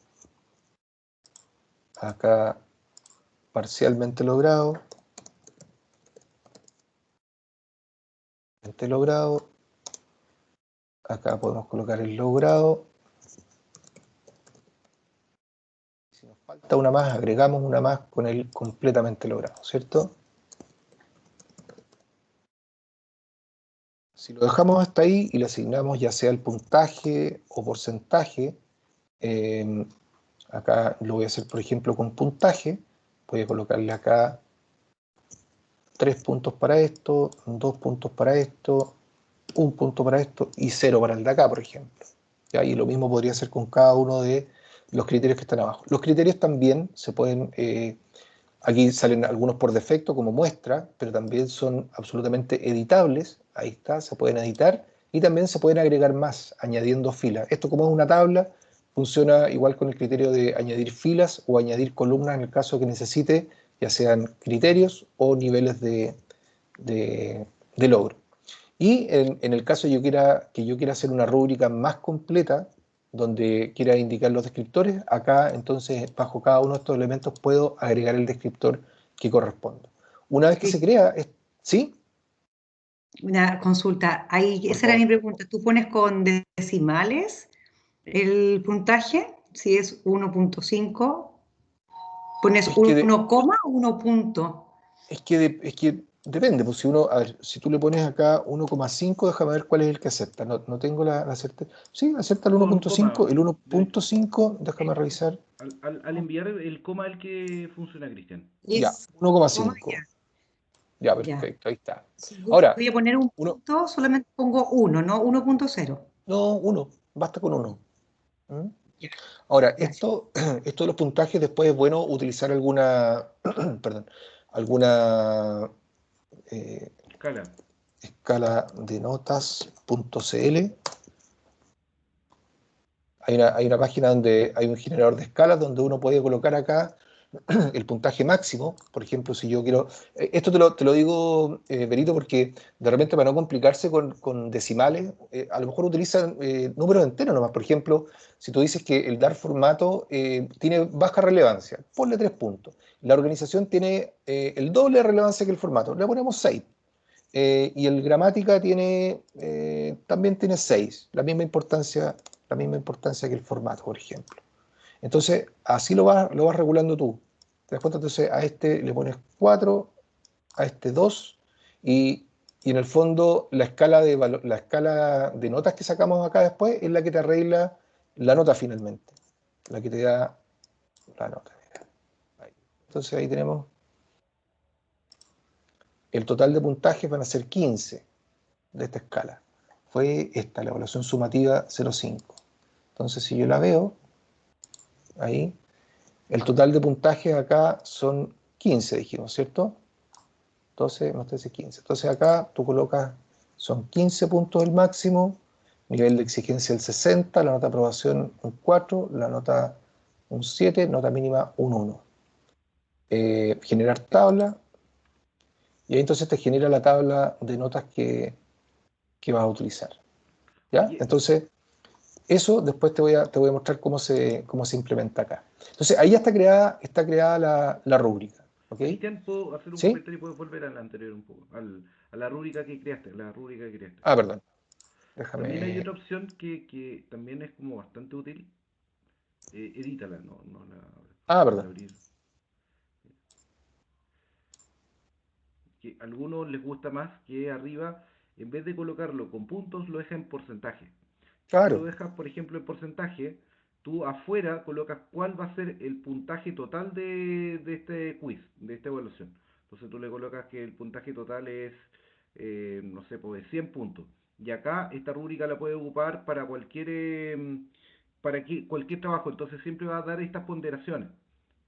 acá parcialmente logrado, acá podemos colocar el logrado. Si nos falta una más, agregamos una más con el completamente logrado, ¿cierto? Si lo dejamos hasta ahí y le asignamos ya sea el puntaje o porcentaje, acá lo voy a hacer, por ejemplo, con puntaje. Voy a colocarle acá 3 puntos para esto, 2 puntos para esto, 1 punto para esto y 0 para el de acá, por ejemplo. ¿Ya? Y lo mismo podría ser con cada uno de los criterios que están abajo. Los criterios también se pueden, aquí salen algunos por defecto como muestra, pero también son absolutamente editables. Ahí está, se pueden editar y también se pueden agregar más, añadiendo filas. Esto, como es una tabla, funciona igual con el criterio de añadir filas o añadir columnas en el caso que necesite, ya sean criterios o niveles de logro. Y en el caso que yo quiera hacer una rúbrica más completa, donde quiera indicar los descriptores, acá entonces bajo cada uno de estos elementos puedo agregar el descriptor que corresponda. Una vez que se crea, ¿sí? Una consulta, ahí, Por esa era favor. mi pregunta. ¿Tú pones con decimales el puntaje? Si es 1.5, ¿pones Es que, 1, o 1 punto? es que depende, pues si uno, a ver, si tú le pones acá 1,5, déjame ver cuál es el que acepta. No tengo la certeza. Sí, acepta el Con 1.5, coma. el 1.5, déjame revisar. Al enviar el coma el que funciona, Cristian. Ya, Es coma, 1,5. Ya, ya. perfecto, ahí está. Si Ahora, voy a poner un punto, solamente pongo 1, no 1.0. no, 1, basta con 1. Ya, Ahora, gracias. esto de los puntajes, después es bueno utilizar alguna, perdón, alguna Escala. escala de notas.cl. hay una página donde hay un generador de escalas donde uno puede colocar acá el puntaje máximo. Por ejemplo, si yo quiero... Esto te lo digo, Berito, porque de repente para no complicarse con decimales, a lo mejor utilizan números enteros nomás. Por ejemplo, si tú dices que el dar formato tiene baja relevancia, ponle 3 puntos. La organización tiene el doble de relevancia que el formato, le ponemos 6. Y el gramática también tiene 6, la misma importancia que el formato, por ejemplo. Entonces, así lo vas regulando tú. ¿Te das cuenta? Entonces, a este le pones 4, a este 2, y en el fondo la escala de notas que sacamos acá después es la que te arregla la nota finalmente. La que te da la nota. Ahí. Entonces, ahí tenemos el total de puntajes van a ser 15 de esta escala. Fue esta, la evaluación sumativa 0,5. Entonces, si yo la veo, ahí, el total de puntajes acá son 15, dijimos, ¿cierto? 12 más 13, 15. Entonces acá tú colocas, son 15 puntos el máximo, nivel de exigencia el 60, la nota de aprobación un 4, la nota un 7, nota mínima un 1. Generar tabla, y ahí entonces te genera la tabla de notas que vas a utilizar. ¿Ya? Entonces, eso después te voy a mostrar cómo se implementa acá. Entonces, ahí ya está creada la rúbrica. ¿Okay? Cristian, ¿puedo hacer un ¿Sí? comentario y puedo volver al anterior un poco? A la rúbrica que creaste, Ah, perdón. Déjame... También hay otra opción que también es como bastante útil. Edítala, no la Ah, para perdón. abrir. Que a algunos les gusta más que arriba, en vez de colocarlo con puntos, lo deja en porcentaje. Si tú lo Claro. dejas, por ejemplo, en porcentaje, tú afuera colocas cuál va a ser el puntaje total de este quiz, de esta evaluación. Entonces tú le colocas que el puntaje total es, no sé, pues de 100 puntos. Y acá esta rúbrica la puede ocupar para cualquier trabajo. Entonces siempre va a dar estas ponderaciones,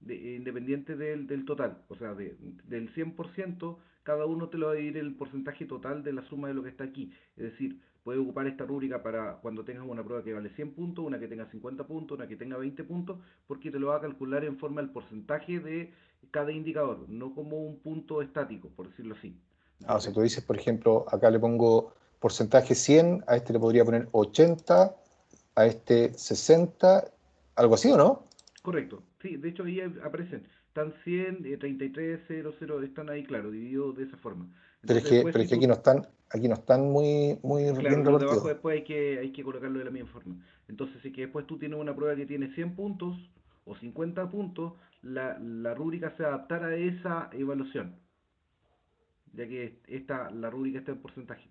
independiente del total. O sea, del 100%, cada uno te lo va a dividir el porcentaje total de la suma de lo que está aquí. Es decir, puedes ocupar esta rúbrica para cuando tengas una prueba que vale 100 puntos, una que tenga 50 puntos, una que tenga 20 puntos, porque te lo va a calcular en forma del porcentaje de cada indicador, no como un punto estático, por decirlo así. O sea, Entonces, tú dices, por ejemplo, acá le pongo porcentaje 100, a este le podría poner 80, a este 60, algo así, ¿o no? correcto, sí, de hecho ahí aparecen, están 100, 33, 00, están ahí, claro, divididos de esa forma. Entonces después Pero si es que tú... aquí no están muy Claro, bien los de abajo repartidos. después hay que colocarlo de la misma forma. Entonces, si que después tú tienes una prueba que tiene 100 puntos o 50 puntos, la rúbrica se va a adaptar a esa evaluación, ya que la rúbrica está en porcentaje.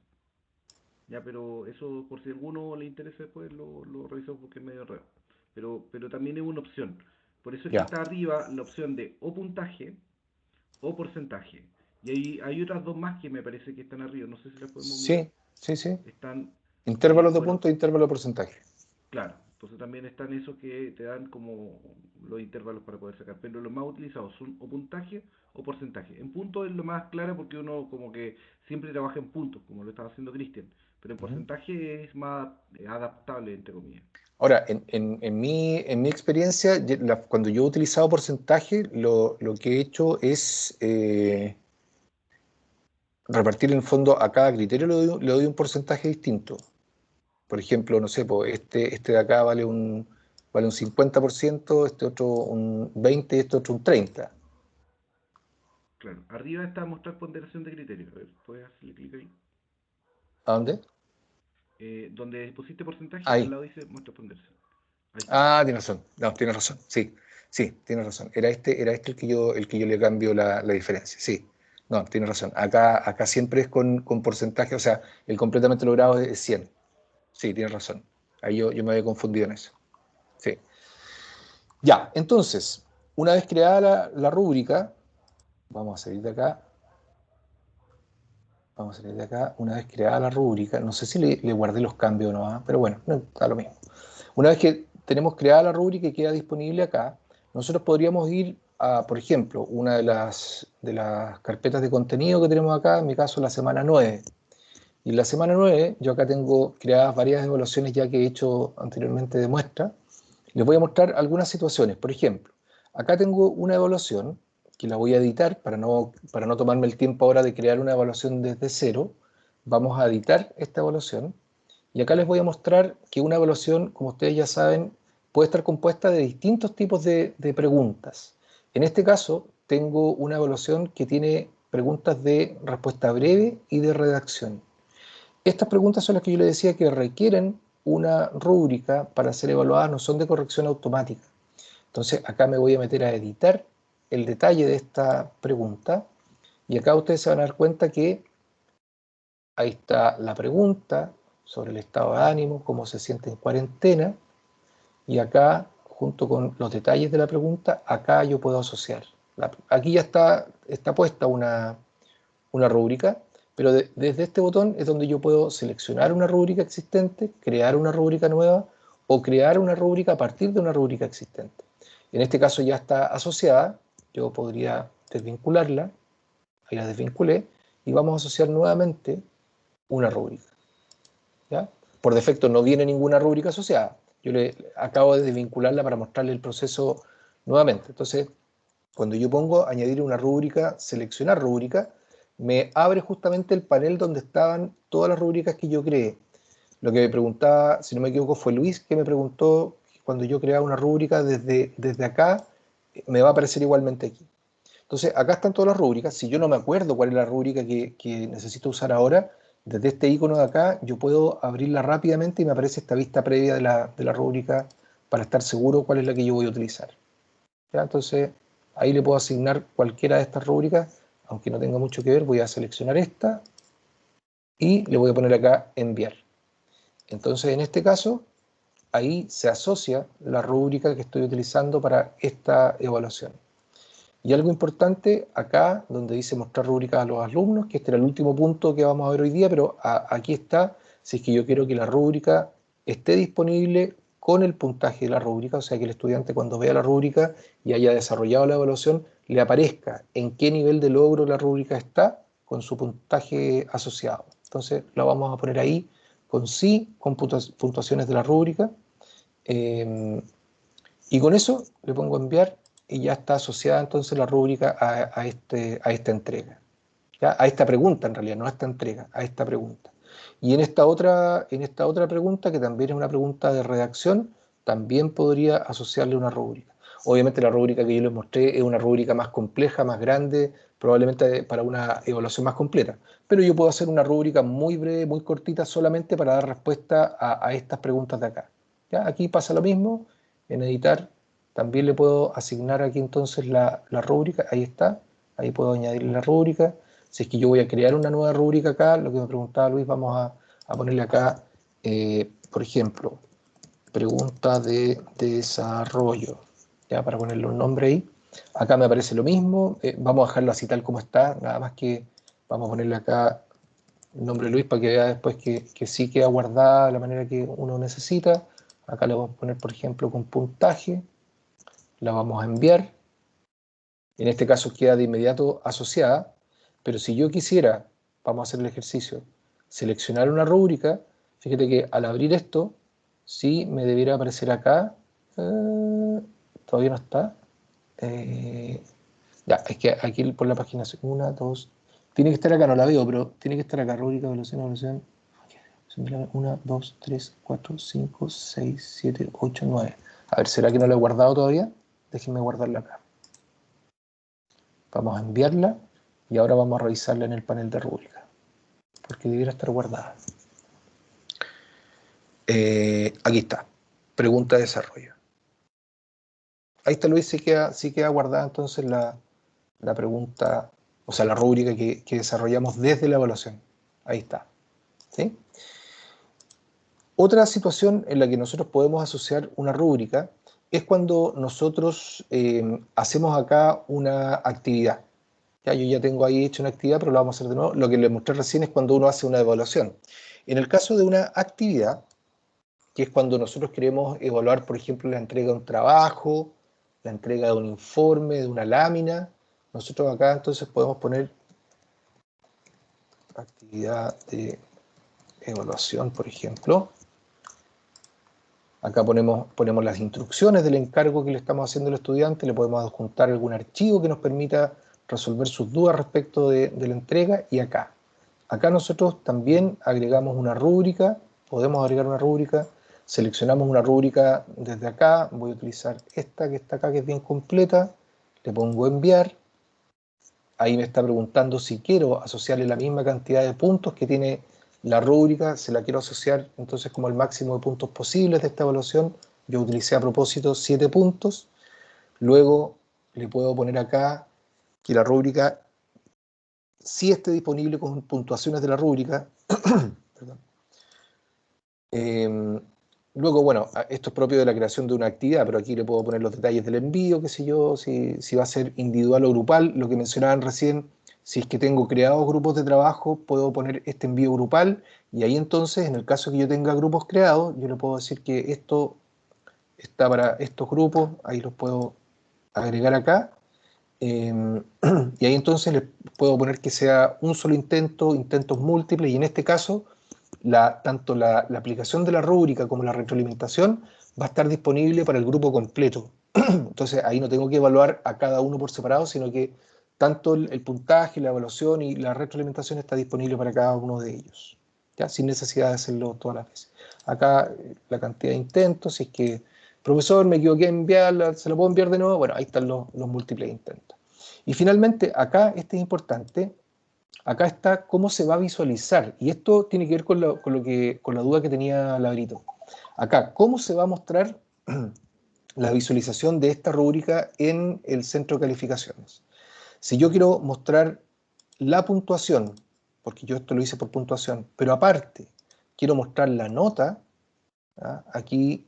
Ya, pero eso por si a alguno le interesa después lo revisamos porque es medio raro. Pero también es una opción. Por eso es que Ya. está arriba la opción de o puntaje o porcentaje. Y hay otras dos más que me parece que están arriba, no sé si las podemos mirar. Sí, sí, sí. Están, Intervalos de bueno, punto e intervalo de porcentaje. claro, entonces también están esos que te dan como los intervalos para poder sacar, pero los más utilizados son o puntaje o porcentaje. En puntos es lo más claro porque uno como que siempre trabaja en puntos, como lo estaba haciendo Cristian, pero en Ujú. porcentaje es más adaptable, entre comillas. Ahora, en mi experiencia, cuando yo he utilizado porcentaje, lo que he hecho es repartir en el fondo a cada criterio le doy un porcentaje distinto. Por ejemplo, no sé, pues este de acá vale un 50%, este otro un 20% y este otro un 30%. Claro, arriba está mostrar ponderación de criterios. A ver, puedes hacerle clic ahí. ¿A dónde? Donde pusiste porcentaje, al Ahí. lado dice muestra ponderación. Ahí está. Ah, tienes razón. No, tienes razón. Sí, sí, tienes razón. Era este el que yo le cambio la diferencia. Sí. No, tienes razón. Acá siempre es con porcentaje, o sea, el completamente logrado es 100. Sí, tienes razón. Ahí yo me había confundido en eso. Sí. Ya, entonces, una vez creada la rúbrica, vamos a salir de acá. Vamos a salir de acá. Una vez creada la rúbrica, no sé si le guardé los cambios o no, pero bueno, no, está lo mismo. Una vez que tenemos creada la rúbrica y queda disponible acá, nosotros podríamos ir a, por ejemplo, una de las carpetas de contenido que tenemos acá, en mi caso la semana 9. Y en la semana 9, yo acá tengo creadas varias evaluaciones ya que he hecho anteriormente de muestra. Les voy a mostrar algunas situaciones. Por ejemplo, acá tengo una evaluación que la voy a editar para no tomarme el tiempo ahora de crear una evaluación desde cero. Vamos a editar esta evaluación. Y acá les voy a mostrar que una evaluación, como ustedes ya saben, puede estar compuesta de distintos tipos de preguntas. En este caso, tengo una evaluación que tiene preguntas de respuesta breve y de redacción. Estas preguntas son las que yo les decía que requieren una rúbrica para ser evaluadas, no son de corrección automática. Entonces acá me voy a meter a editar el detalle de esta pregunta y acá ustedes se van a dar cuenta que ahí está la pregunta sobre el estado de ánimo, cómo se siente en cuarentena, y acá, junto con los detalles de la pregunta, acá yo puedo asociar. Aquí ya está puesta una rúbrica, pero desde este botón es donde yo puedo seleccionar una rúbrica existente, crear una rúbrica nueva o crear una rúbrica a partir de una rúbrica existente. En este caso ya está asociada, yo podría desvincularla, ahí la desvinculé, y vamos a asociar nuevamente una rúbrica. ¿Ya? Por defecto no viene ninguna rúbrica asociada. Yo le acabo de desvincularla para mostrarle el proceso nuevamente. Entonces, cuando yo pongo añadir una rúbrica, seleccionar rúbrica, me abre justamente el panel donde estaban todas las rúbricas que yo creé. Lo que me preguntaba, si no me equivoco, fue Luis, que me preguntó cuando yo creaba una rúbrica desde acá, me va a aparecer igualmente aquí. Entonces, acá están todas las rúbricas. Si yo no me acuerdo cuál es la rúbrica que necesito usar ahora, desde este icono de acá, yo puedo abrirla rápidamente y me aparece esta vista previa de la rúbrica para estar seguro cuál es la que yo voy a utilizar. ¿Ya? Entonces, ahí le puedo asignar cualquiera de estas rúbricas, aunque no tenga mucho que ver, voy a seleccionar esta y le voy a poner acá enviar. Entonces, en este caso, ahí se asocia la rúbrica que estoy utilizando para esta evaluación. Y algo importante acá, donde dice mostrar rúbricas a los alumnos, que este era el último punto que vamos a ver hoy día, pero aquí está, si es que yo quiero que la rúbrica esté disponible con el puntaje de la rúbrica, o sea que el estudiante cuando vea la rúbrica y haya desarrollado la evaluación, le aparezca en qué nivel de logro la rúbrica está con su puntaje asociado. Entonces la vamos a poner ahí con sí, con puntuaciones de la rúbrica, y con eso le pongo enviar y ya está asociada entonces la rúbrica a esta entrega. ¿Ya? A esta pregunta en realidad, no a esta entrega, a esta pregunta. Y en esta otra pregunta, que también es una pregunta de redacción, también podría asociarle una rúbrica. Obviamente la rúbrica que yo les mostré es una rúbrica más compleja, más grande, probablemente para una evaluación más completa. Pero yo puedo hacer una rúbrica muy breve, muy cortita, solamente para dar respuesta a estas preguntas de acá. ¿Ya? Aquí pasa lo mismo, en editar también le puedo asignar aquí entonces la rúbrica, ahí está, ahí puedo añadirle la rúbrica. Si es que yo voy a crear una nueva rúbrica acá, lo que me preguntaba Luis, vamos a ponerle acá, por ejemplo, pregunta de desarrollo, ya para ponerle un nombre ahí. Acá me aparece lo mismo, vamos a dejarlo así tal como está, nada más que vamos a ponerle acá el nombre de Luis para que vea después que sí queda guardada de la manera que uno necesita. Acá le vamos a poner, por ejemplo, con puntaje, la vamos a enviar. En este caso queda de inmediato asociada, pero si yo quisiera, vamos a hacer el ejercicio, seleccionar una rúbrica, fíjate que al abrir esto, sí me debiera aparecer acá, todavía no está, ya, es que aquí por la página, 1, 2, tiene que estar acá, no la veo, pero tiene que estar acá, rúbrica, evaluación, 1, 2, 3, 4, 5, 6, 7, 8, 9. A ver, ¿será que no la he guardado todavía? Déjenme guardarla acá. Vamos a enviarla y ahora vamos a revisarla en el panel de rúbrica, porque debiera estar guardada. Aquí está, pregunta de desarrollo. Ahí está Luis, sí queda guardada entonces la pregunta, o sea, la rúbrica que desarrollamos desde la evaluación. Ahí está. ¿Sí? Otra situación en la que nosotros podemos asociar una rúbrica es cuando nosotros hacemos acá una actividad. Ya, yo ya tengo ahí hecho una actividad, pero lo vamos a hacer de nuevo. Lo que les mostré recién es cuando uno hace una evaluación. En el caso de una actividad, que es cuando nosotros queremos evaluar, por ejemplo, la entrega de un trabajo, la entrega de un informe, de una lámina, nosotros acá entonces podemos poner actividad de evaluación, por ejemplo. Acá ponemos las instrucciones del encargo que le estamos haciendo al estudiante, le podemos adjuntar algún archivo que nos permita resolver sus dudas respecto de la entrega, y acá nosotros también agregamos una rúbrica, podemos agregar una rúbrica, seleccionamos una rúbrica desde acá, voy a utilizar esta que está acá, que es bien completa, le pongo enviar, ahí me está preguntando si quiero asociarle la misma cantidad de puntos que tiene la rúbrica, se la quiero asociar entonces como el máximo de puntos posibles de esta evaluación. Yo utilicé a propósito 7 puntos, luego le puedo poner acá que la rúbrica sí esté disponible con puntuaciones de la rúbrica. Perdón. Luego, bueno, esto es propio de la creación de una actividad, pero aquí le puedo poner los detalles del envío, qué sé yo, si va a ser individual o grupal, lo que mencionaban recién. Si es que tengo creados grupos de trabajo, puedo poner este envío grupal, y ahí entonces, en el caso que yo tenga grupos creados, yo le puedo decir que esto está para estos grupos, ahí los puedo agregar acá, y ahí entonces les puedo poner que sea un solo intento, intentos múltiples, y en este caso, tanto la aplicación de la rúbrica como la retroalimentación va a estar disponible para el grupo completo. Entonces ahí no tengo que evaluar a cada uno por separado, sino que tanto el puntaje, la evaluación y la retroalimentación está disponible para cada uno de ellos, ¿ya? Sin necesidad de hacerlo todas las veces. Acá la cantidad de intentos, si es que, profesor, me equivoqué en enviarla, ¿se lo puedo enviar de nuevo? Bueno, ahí están los múltiples intentos. Y finalmente, acá, este es importante, acá está cómo se va a visualizar, y esto tiene que ver con la duda que tenía Labrito. Acá, ¿cómo se va a mostrar la visualización de esta rúbrica en el centro de calificaciones? Si yo quiero mostrar la puntuación, porque yo esto lo hice por puntuación, pero aparte quiero mostrar la nota, ¿ah? Aquí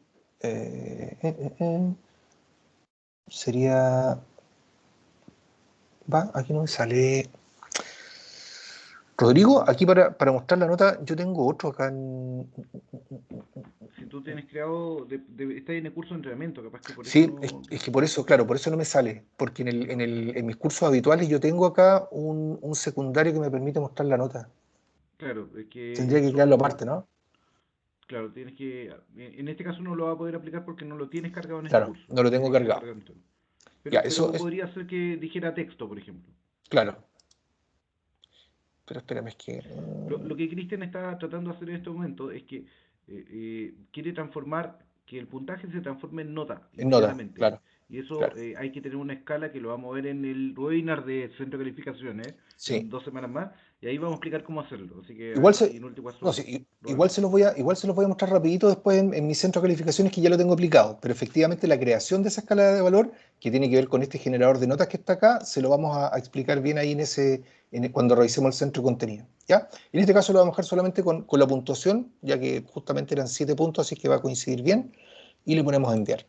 sería... aquí no me sale... Rodrigo, aquí para mostrar la nota, yo tengo otro acá en... Si tú tienes creado, estás en el curso de entrenamiento, capaz que por eso Sí, no... es que por eso, claro, por eso no me sale, porque en mis cursos habituales yo tengo acá un secundario que me permite mostrar la nota. Claro, es que Tendría que crearlo aparte, ¿no? Claro, tienes que... En este caso no lo va a poder aplicar porque no lo tienes cargado en este Claro, curso. no lo tengo Tiene que estar cargado. cargado en todo. Ya, Pero eso es, podría ser que dijera texto, por ejemplo. claro. Pero espérame, es que... Lo que Cristian está tratando de hacer en este momento es que quiere transformar, que el puntaje se transforme en nota en nota, inmediatamente. claro, Y eso claro. hay que tener una escala que lo vamos a ver en el webinar de Centro de Calificaciones Sí. en 2 semanas más, y ahí vamos a explicar cómo hacerlo. Así que Igual ahí en último caso, no, sí, lo igual vemos. igual se los voy a mostrar rapidito después en mi centro de calificaciones, que ya lo tengo aplicado, pero efectivamente la creación de esa escala de valor, que tiene que ver con este generador de notas que está acá, se lo vamos a explicar bien ahí cuando revisemos el centro de contenido, ¿ya? En este caso lo vamos a dejar solamente con la puntuación, ya que justamente eran 7 puntos, así que va a coincidir bien, y le ponemos a enviar.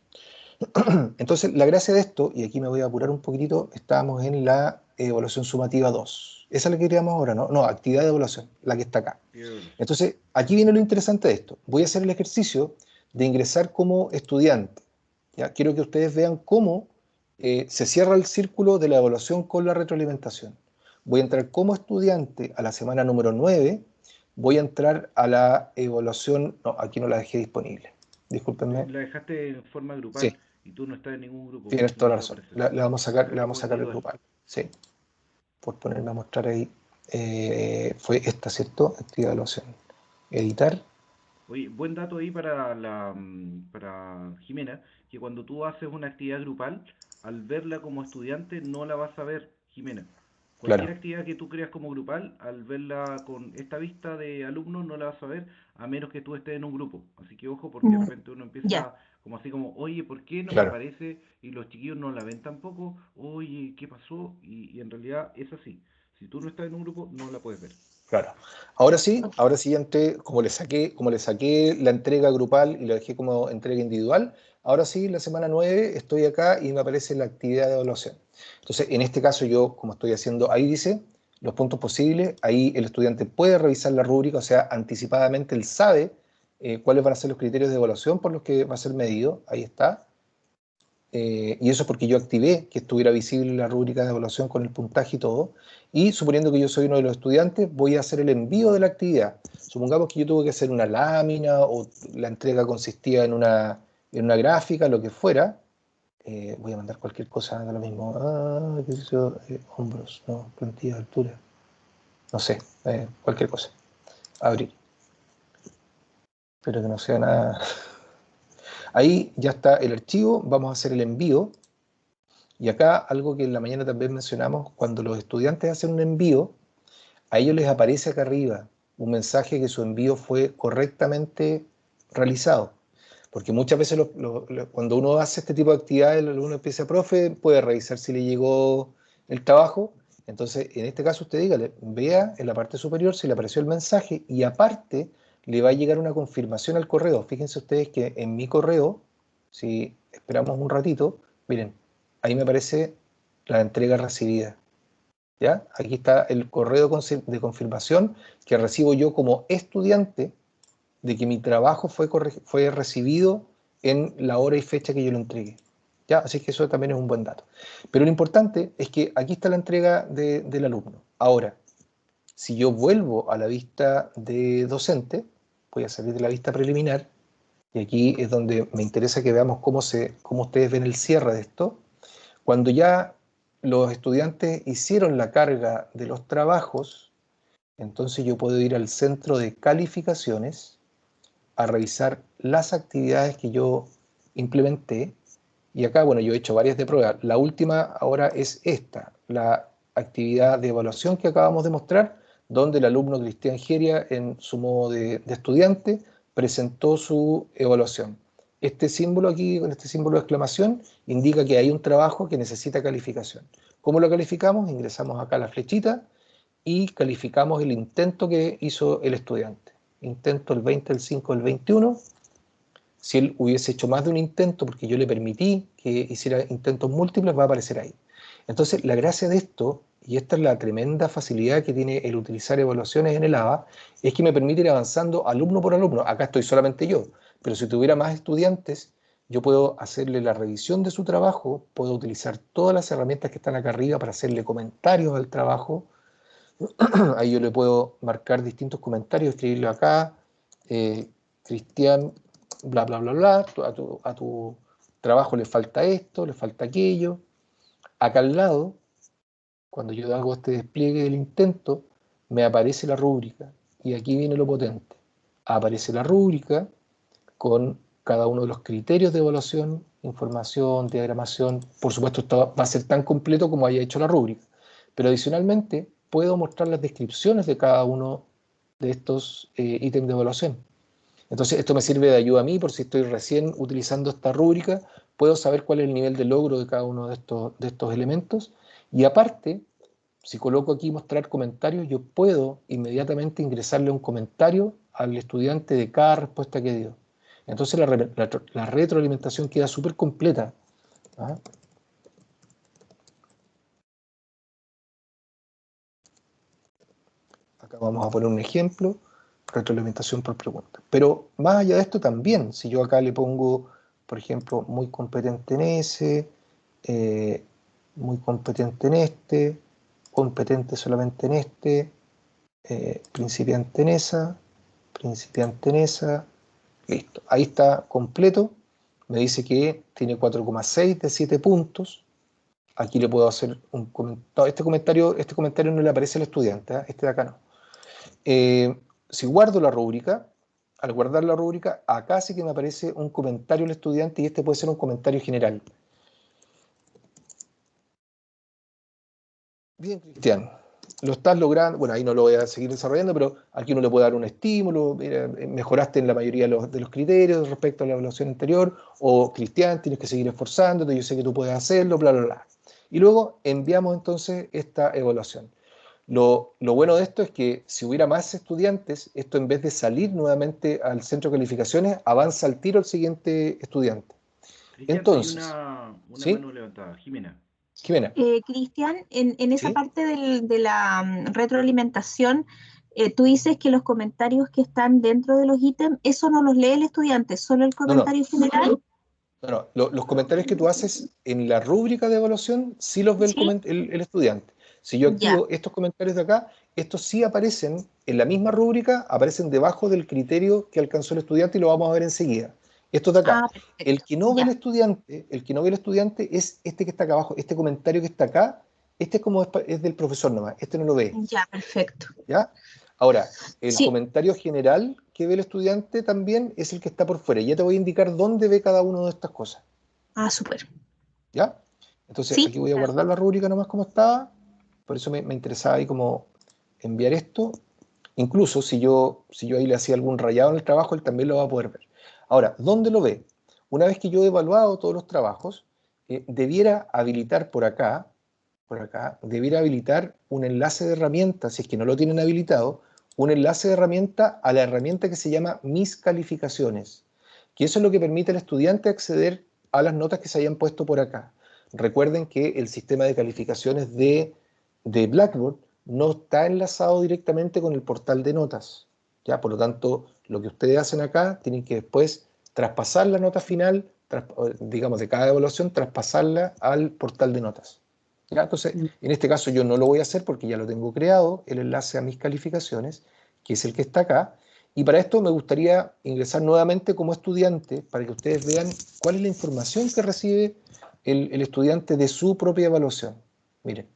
Entonces, la gracia de esto, y aquí me voy a apurar un poquitito, estábamos en la evaluación sumativa 2. Esa es la que queríamos ahora, ¿no? No, actividad de evaluación, la que está acá. Entonces, aquí viene lo interesante de esto. Voy a hacer el ejercicio de ingresar como estudiante. ¿Ya? Quiero que ustedes vean cómo se cierra el círculo de la evaluación con la retroalimentación. Voy a entrar como estudiante a la semana número 9. Voy a entrar a la evaluación... No, aquí no la dejé disponible. Discúlpenme. La dejaste en forma grupal Sí. y tú no estás en ningún grupo, por Tienes eso no toda la te va a razón. aparecer. Le vamos a sacar Acá el individual. grupal. Sí. Por ponerme a mostrar ahí. Fue esta, ¿cierto? Actividad de evaluación. Editar. Oye, buen dato ahí para Jimena, que cuando tú haces una actividad grupal, al verla como estudiante no la vas a ver, Jimena. Cualquier Claro. actividad que tú creas como grupal, al verla con esta vista de alumnos no la vas a ver, a menos que tú estés en un grupo. Así que ojo, porque de repente uno Ya. empieza como así como, oye, ¿por qué no me Claro. aparece? Y los chiquillos no la ven tampoco, oye, ¿qué pasó? Y en realidad es así. Si tú no estás en un grupo, no la puedes ver. Claro. Ahora sí entré, como le saqué la entrega grupal y la dejé como entrega individual, ahora sí, la semana 9 estoy acá y me aparece la actividad de evaluación. Entonces, en este caso yo, como estoy haciendo, ahí dice los puntos posibles, ahí el estudiante puede revisar la rúbrica, o sea, anticipadamente él sabe cuáles van a ser los criterios de evaluación por los que va a ser medido, ahí está. y eso es porque yo activé que estuviera visible la rúbrica de evaluación con el puntaje y todo, y suponiendo que yo soy uno de los estudiantes, voy a hacer el envío de la actividad. Supongamos que yo tuve que hacer una lámina o la entrega consistía en una gráfica, lo que fuera. Voy a mandar cualquier cosa, da lo mismo. ¿Qué sé yo? Hombros, no, plantilla de altura. No sé, cualquier cosa. Abrir. Espero que no sea nada. Ahí ya está el archivo, vamos a hacer el envío. Y acá algo que en la mañana también mencionamos, cuando los estudiantes hacen un envío, a ellos les aparece acá arriba un mensaje que su envío fue correctamente realizado. Porque muchas veces cuando uno hace este tipo de actividades, el alumno empieza, profe, puede revisar si le llegó el trabajo. Entonces, en este caso, usted dígale, vea en la parte superior si le apareció el mensaje y aparte le va a llegar una confirmación al correo. Fíjense ustedes que en mi correo, si esperamos un ratito, miren, ahí me aparece la entrega recibida. ¿Ya? Aquí está el correo de confirmación que recibo yo como estudiante de que mi trabajo fue recibido en la hora y fecha que yo lo entregué. ¿Ya? Así que eso también es un buen dato. Pero lo importante es que aquí está la entrega del alumno. Ahora, si yo vuelvo a la vista de docente, voy a salir de la vista preliminar, y aquí es donde me interesa que veamos cómo ustedes ven el cierre de esto. Cuando ya los estudiantes hicieron la carga de los trabajos, entonces yo puedo ir al centro de calificaciones a revisar las actividades que yo implementé. Y acá, bueno, yo he hecho varias de prueba. La última ahora es esta, la actividad de evaluación que acabamos de mostrar, donde el alumno Cristian Geria, en su modo de estudiante, presentó su evaluación. Este símbolo aquí, con este símbolo de exclamación, indica que hay un trabajo que necesita calificación. ¿Cómo lo calificamos? Ingresamos acá la flechita y calificamos el intento que hizo el estudiante. Intento el 20, el 5, el 21. Si él hubiese hecho más de un intento, porque yo le permití que hiciera intentos múltiples, va a aparecer ahí. Entonces, la gracia de esto, y esta es la tremenda facilidad que tiene el utilizar evaluaciones en el ABA, es que me permite ir avanzando alumno por alumno. Acá estoy solamente yo, pero si tuviera más estudiantes, yo puedo hacerle la revisión de su trabajo, puedo utilizar todas las herramientas que están acá arriba para hacerle comentarios al trabajo. Ahí yo le puedo marcar distintos comentarios, escribirle acá, Cristian, bla, bla, bla, bla, a tu trabajo le falta esto, le falta aquello. Acá al lado, cuando yo hago este despliegue del intento, me aparece la rúbrica, y aquí viene lo potente. Aparece la rúbrica con cada uno de los criterios de evaluación, información, diagramación. Por supuesto, esto va a ser tan completo como haya hecho la rúbrica, pero adicionalmente puedo mostrar las descripciones de cada uno de estos ítems de evaluación. Entonces, esto me sirve de ayuda a mí, por si estoy recién utilizando esta rúbrica, puedo saber cuál es el nivel de logro de cada uno de estos elementos, y aparte, si coloco aquí mostrar comentarios, yo puedo inmediatamente ingresarle un comentario al estudiante de cada respuesta que dio. Entonces la retroalimentación queda súper completa. ¿Ah? Acá vamos a poner un ejemplo, retroalimentación por pregunta. Pero más allá de esto también, si yo acá le pongo, por ejemplo, muy competente en ese, muy competente en este, competente solamente en este, principiante en esa, listo. Ahí está completo, me dice que tiene 4,6 de 7 puntos. Aquí le puedo hacer un comentario. Este comentario no le aparece al estudiante, ¿eh? Este de acá no. Si guardo la rúbrica, al guardar la rúbrica, acá sí que me aparece un comentario al estudiante, y este puede ser un comentario general. Bien, Cristian, lo estás logrando. Bueno, ahí no lo voy a seguir desarrollando, pero aquí uno le puede dar un estímulo. Mira, mejoraste en la mayoría de los criterios respecto a la evaluación anterior, o Cristian, tienes que seguir esforzándote, yo sé que tú puedes hacerlo, bla, bla, bla. Y luego enviamos entonces esta evaluación. Lo bueno de esto es que si hubiera más estudiantes, esto en vez de salir nuevamente al centro de calificaciones, avanza al tiro al siguiente estudiante. Cristian, Entonces, hay una ¿sí? mano levantada. Jimena. Jimena. Cristian, en esa ¿Sí? parte de la retroalimentación, tú dices que los comentarios que están dentro de los ítems, eso no los lee el estudiante, solo el comentario general. Los comentarios que tú haces en la rúbrica de evaluación sí los ve ¿Sí? el estudiante. Si yo Ya. activo estos comentarios de acá, estos sí aparecen en la misma rúbrica, aparecen debajo del criterio que alcanzó el estudiante y lo vamos a ver enseguida. Estos de acá. Ah, El perfecto. que no ve el Ya. estudiante, el que no ve el estudiante es este que está acá abajo, este comentario que está acá, este es como es del profesor nomás, este no lo ve. Ya, perfecto. ¿Ya? Ahora, el Sí. comentario general que ve el estudiante también es el que está por fuera. Ya te voy a indicar dónde ve cada una de estas cosas. Ah, súper. ¿Ya? Entonces, Sí. aquí voy a guardar la rúbrica nomás como estaba. Por eso me interesaba ahí como enviar esto. Incluso si yo ahí le hacía algún rayado en el trabajo, él también lo va a poder ver. Ahora, ¿dónde lo ve? Una vez que yo he evaluado todos los trabajos, debiera habilitar por acá, debiera habilitar un enlace de herramienta, si es que no lo tienen habilitado, un enlace de herramienta a la herramienta que se llama Mis Calificaciones, que eso es lo que permite al estudiante acceder a las notas que se hayan puesto por acá. Recuerden que el sistema de calificaciones de Blackboard no está enlazado directamente con el portal de notas, ¿ya? Por lo tanto, lo que ustedes hacen acá, tienen que después traspasar la nota final, digamos, de cada evaluación, traspasarla al portal de notas. ¿Ya? Entonces, en este caso yo no lo voy a hacer porque ya lo tengo creado, el enlace a mis calificaciones, que es el que está acá, y para esto me gustaría ingresar nuevamente como estudiante para que ustedes vean cuál es la información que recibe el estudiante de su propia evaluación. Miren,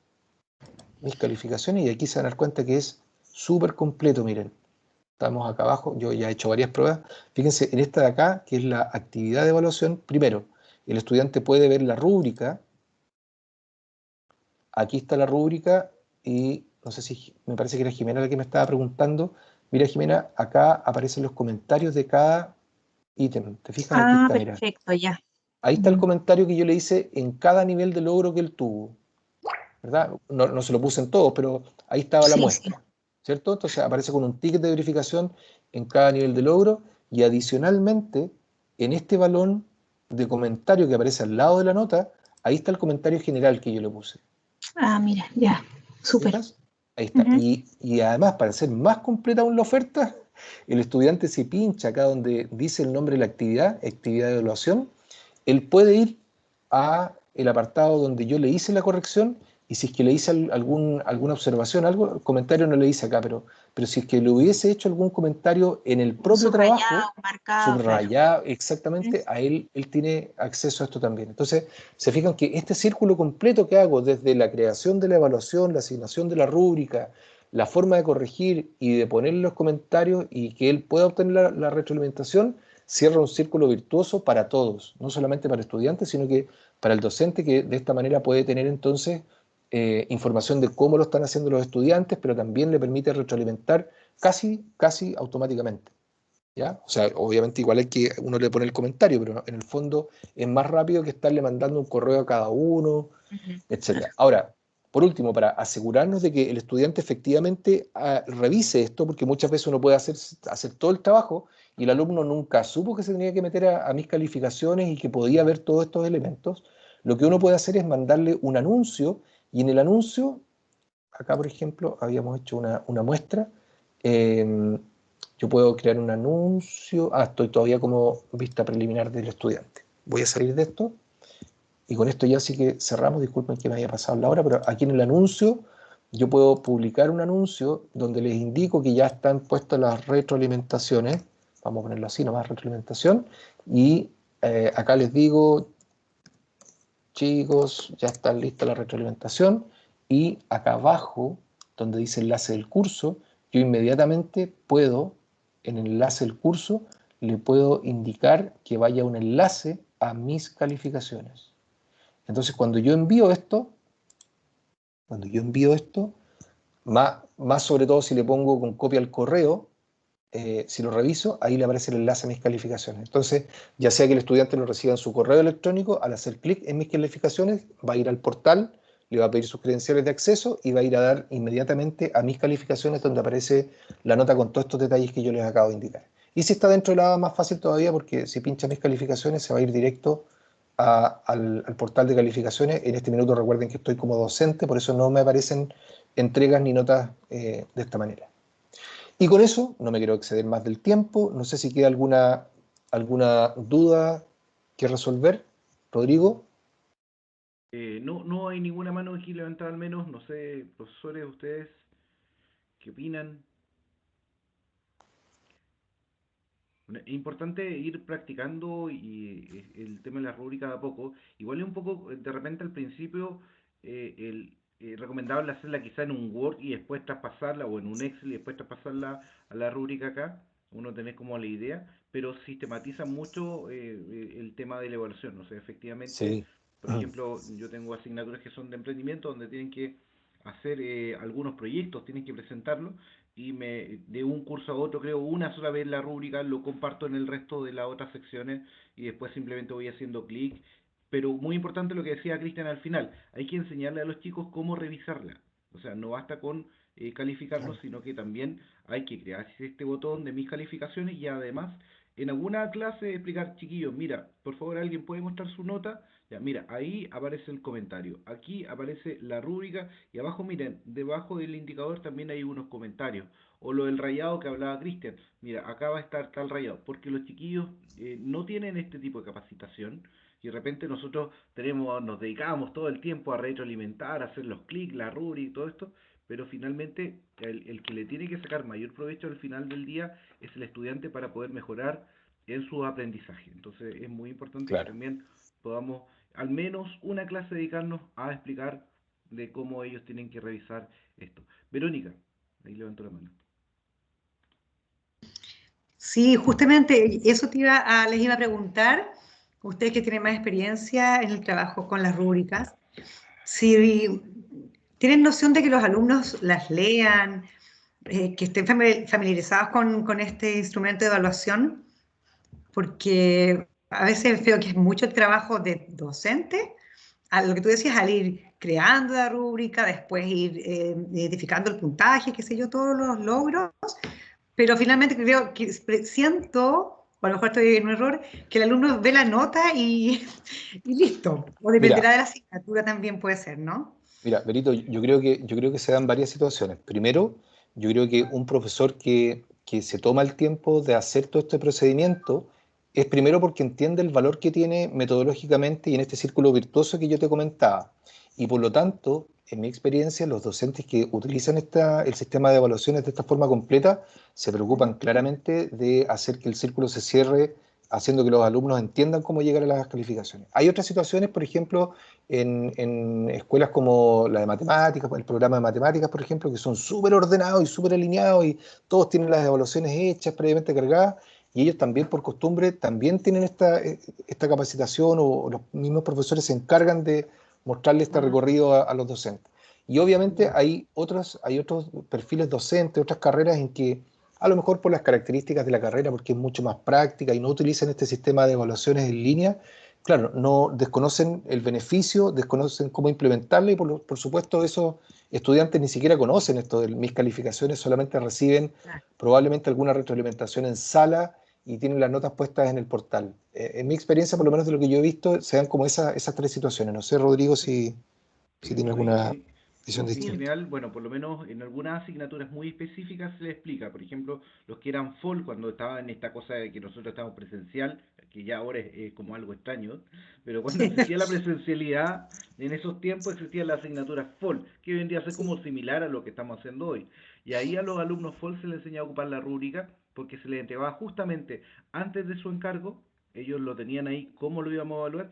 mis calificaciones, y aquí se van a dar cuenta que es súper completo, miren. Estamos acá abajo, yo ya he hecho varias pruebas. Fíjense, en esta de acá, que es la actividad de evaluación, primero, el estudiante puede ver la rúbrica. Aquí está la rúbrica y no sé si, me parece que era Jimena la que me estaba preguntando. Mira, Jimena, acá aparecen los comentarios de cada ítem. ¿Te fijas? Aquí Ah, está, mira. perfecto, ya. Ahí está el comentario que yo le hice en cada nivel de logro que él tuvo, ¿verdad? No se lo puse en todos, pero ahí estaba la Sí, sí. muestra, ¿cierto? Entonces aparece con un ticket de verificación en cada nivel de logro y adicionalmente, en este balón de comentario que aparece al lado de la nota, ahí está el comentario general que yo le puse. Ah, mira, ya. Súper. ¿Fijas? Ahí está. Ujú. Y además, para hacer más completa aún la oferta, el estudiante se pincha acá donde dice el nombre de la actividad de evaluación, él puede ir a el apartado donde yo le hice la corrección y si es que le hice alguna observación, algo, el comentario no le hice acá, pero si es que le hubiese hecho algún comentario en el propio trabajo, Subrayado, marcado, claro. subrayado Ujú. exactamente, a él tiene acceso a esto también. Entonces, se fijan que este círculo completo que hago desde la creación de la evaluación, la asignación de la rúbrica, la forma de corregir y de poner los comentarios y que él pueda obtener la retroalimentación, cierra un círculo virtuoso para todos, no solamente para estudiantes, sino que para el docente que de esta manera puede tener entonces información de cómo lo están haciendo los estudiantes, pero también le permite retroalimentar casi automáticamente. ¿Ya? O sea, obviamente igual hay que uno le pone el comentario, pero en el fondo es más rápido que estarle mandando un correo a cada uno, Ujú. etcétera. Ahora, por último, para asegurarnos de que el estudiante efectivamente revise esto, porque muchas veces uno puede hacer todo el trabajo y el alumno nunca supo que se tenía que meter a mis calificaciones y que podía ver todos estos elementos, lo que uno puede hacer es mandarle un anuncio y en el anuncio, acá por ejemplo, habíamos hecho una muestra, eh, yo puedo crear un anuncio, estoy todavía como vista preliminar del estudiante. Voy a salir de esto. Y con esto ya sí que cerramos, disculpen que me haya pasado la hora, pero aquí en el anuncio yo puedo publicar un anuncio donde les indico que ya están puestas las retroalimentaciones, vamos a ponerlo así, nomás retroalimentación, y acá les digo, chicos, ya está lista la retroalimentación, y acá abajo, donde dice enlace del curso, yo inmediatamente puedo, en el enlace del curso, le puedo indicar que vaya un enlace a mis calificaciones. Entonces, cuando yo envío esto, más sobre todo si le pongo con copia al correo, si lo reviso, ahí le aparece el enlace a mis calificaciones. Entonces, ya sea que el estudiante lo reciba en su correo electrónico, al hacer clic en mis calificaciones, va a ir al portal, le va a pedir sus credenciales de acceso y va a ir a dar inmediatamente a mis calificaciones donde aparece la nota con todos estos detalles que yo les acabo de indicar. Y si está dentro de la más fácil todavía, porque si pincha mis calificaciones, se va a ir directo al portal de calificaciones. En este minuto recuerden que estoy como docente, por eso no me aparecen entregas ni notas de esta manera. Y con eso no me quiero exceder más del tiempo. No sé si queda alguna duda que resolver. Rodrigo. No hay ninguna mano aquí levantada al menos. No sé, profesores, ustedes, ¿qué opinan? Bueno, es importante ir practicando y el tema de la rúbrica de a poco. Igual es un poco, de repente al principio, recomendable hacerla quizá en un Word y después traspasarla, o en un Excel y después traspasarla a la rúbrica acá. Uno tenés como la idea, pero sistematiza mucho el tema de la evaluación. O sea, efectivamente, Sí. por ejemplo, yo tengo asignaturas que son de emprendimiento donde tienen que hacer algunos proyectos, tienen que presentarlos y de un curso a otro creo una sola vez la rúbrica, lo comparto en el resto de las otras secciones y después simplemente voy haciendo clic. Pero muy importante lo que decía Cristian al final, hay que enseñarle a los chicos cómo revisarla. O sea, no basta con calificarlos, sino que también hay que crear este botón de mis calificaciones y además en alguna clase explicar, chiquillos, mira, por favor alguien puede mostrar su nota. Ya, mira, ahí aparece el comentario, aquí aparece la rúbrica y abajo, miren, debajo del indicador también hay unos comentarios. O lo del rayado que hablaba Cristian, mira, acá va a estar tal rayado, porque los chiquillos no tienen este tipo de capacitación y de repente nosotros nos dedicábamos todo el tiempo a retroalimentar, a hacer los clics, la rúbrica y todo esto, pero finalmente el que le tiene que sacar mayor provecho al final del día es el estudiante para poder mejorar en su aprendizaje. Entonces es muy importante que Claro. también podamos al menos una clase dedicarnos a explicar de cómo ellos tienen que revisar esto. Verónica, ahí levantó la mano. Sí, justamente eso les iba a preguntar, ustedes que tienen más experiencia en el trabajo con las rúbricas, si tienen noción de que los alumnos las lean, que estén familiarizados con este instrumento de evaluación, porque a veces veo que es mucho el trabajo de docente, a lo que tú decías, al ir creando la rúbrica, después ir identificando el puntaje, qué sé yo, todos los logros, pero finalmente creo que siento, o a lo mejor estoy en un error, que el alumno ve la nota y listo. O dependerá Mira, de la asignatura también puede ser, ¿no? Mira, Berito, yo creo que se dan varias situaciones. Primero, yo creo que un profesor que se toma el tiempo de hacer todo este procedimiento es primero porque entiende el valor que tiene metodológicamente y en este círculo virtuoso que yo te comentaba. Y por lo tanto, en mi experiencia, los docentes que utilizan el sistema de evaluaciones de esta forma completa se preocupan claramente de hacer que el círculo se cierre, haciendo que los alumnos entiendan cómo llegar a las calificaciones. Hay otras situaciones, por ejemplo, en escuelas como la de matemáticas, el programa de matemáticas, por ejemplo, que son súper ordenados y súper alineados y todos tienen las evaluaciones hechas, previamente cargadas, y ellos también por costumbre también tienen esta capacitación o los mismos profesores se encargan de mostrarle este recorrido a los docentes. Y obviamente hay otros perfiles docentes, otras carreras en que a lo mejor por las características de la carrera, porque es mucho más práctica y no utilizan este sistema de evaluaciones en línea, claro, no desconocen el beneficio, desconocen cómo implementarlo y por supuesto esos estudiantes ni siquiera conocen esto de mis calificaciones, solamente reciben probablemente alguna retroalimentación en sala y tienen las notas puestas en el portal. En mi experiencia, por lo menos de lo que yo he visto, se dan como esas tres situaciones. No sé, Rodrigo, si tiene Oye, alguna visión no, en distinta. general, bueno, por lo menos en algunas asignaturas muy específicas se le explica. Por ejemplo, los que eran fall cuando estaban en esta cosa de que nosotros estábamos presencial, que ya ahora es como algo extraño, pero cuando Sí, existía la presencialidad, en esos tiempos existía la asignatura fall, que vendría a ser como sí. similar a lo que estamos haciendo hoy. Y ahí a los alumnos fall se les enseñaba a ocupar la rúbrica porque se les entregaba justamente antes de su encargo, ellos lo tenían ahí, cómo lo íbamos a evaluar,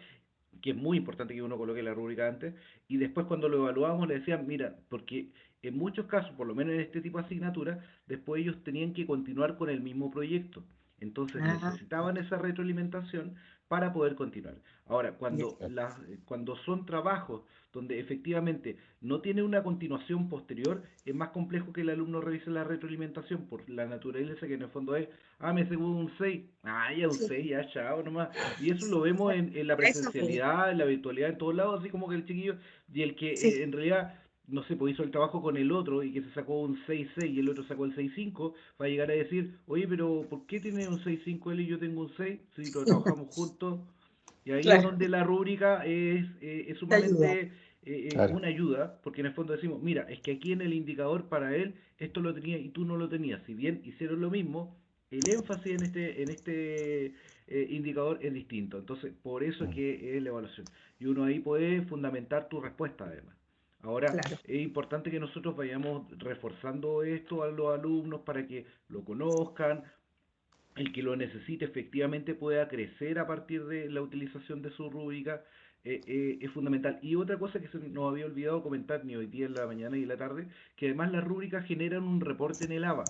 que es muy importante que uno coloque la rúbrica antes, y después cuando lo evaluábamos le decían, mira, porque en muchos casos, por lo menos en este tipo de asignaturas, después ellos tenían que continuar con el mismo proyecto. Entonces Ah, necesitaban esa retroalimentación para poder continuar. Ahora, ya. cuando son trabajos donde efectivamente no tiene una continuación posterior, es más complejo que el alumno revise la retroalimentación por la naturaleza que en el fondo es, me sacó un 6, ya un Sí, 6, ya chao nomás. Y eso lo vemos en la eso fue. presencialidad, en la virtualidad, en todos lados, así como que el chiquillo y el que Sí, en realidad, no sé, pues hizo el trabajo con el otro y que se sacó un 6-6 y el otro sacó el 6-5, va a llegar a decir, oye, pero ¿por qué tiene un 6-5 él y yo tengo un 6? Si lo trabajamos juntos. Y ahí es claro, donde la rúbrica es te ayuda. sumamente Claro. una ayuda, porque en el fondo decimos, mira, es que aquí en el indicador para él esto lo tenía y tú no lo tenías. Si bien hicieron lo mismo, el énfasis en este indicador es distinto. Entonces, por eso es que es la evaluación. Y uno ahí puede fundamentar tu respuesta, además. Ahora, Claro. es importante que nosotros vayamos reforzando esto a los alumnos para que lo conozcan, el que lo necesite efectivamente pueda crecer a partir de la utilización de su rúbrica. Es fundamental. Y otra cosa que se nos había olvidado comentar ni hoy día en la mañana y en la tarde, que además las rúbricas generan un reporte en el ABA.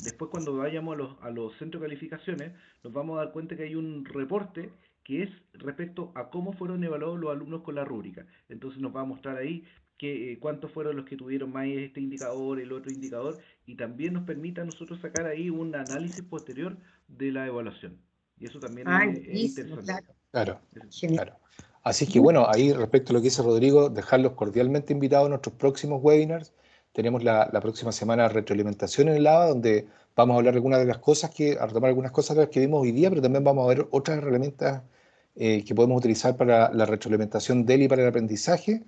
Después cuando vayamos a los centros de calificaciones, nos vamos a dar cuenta que hay un reporte que es respecto a cómo fueron evaluados los alumnos con la rúbrica. Entonces nos va a mostrar ahí que, cuántos fueron los que tuvieron más este indicador, el otro indicador, y también nos permite a nosotros sacar ahí un análisis posterior de la evaluación. Y eso también Ay, es buenísimo, interesante. claro. Claro, Genial. claro. Así que bueno, ahí respecto a lo que dice Rodrigo, dejarlos cordialmente invitados a nuestros próximos webinars. Tenemos la próxima semana retroalimentación en el ABA, donde vamos a hablar de algunas de las cosas a retomar algunas cosas de las que vimos hoy día, pero también vamos a ver otras herramientas que podemos utilizar para la retroalimentación del y para el aprendizaje.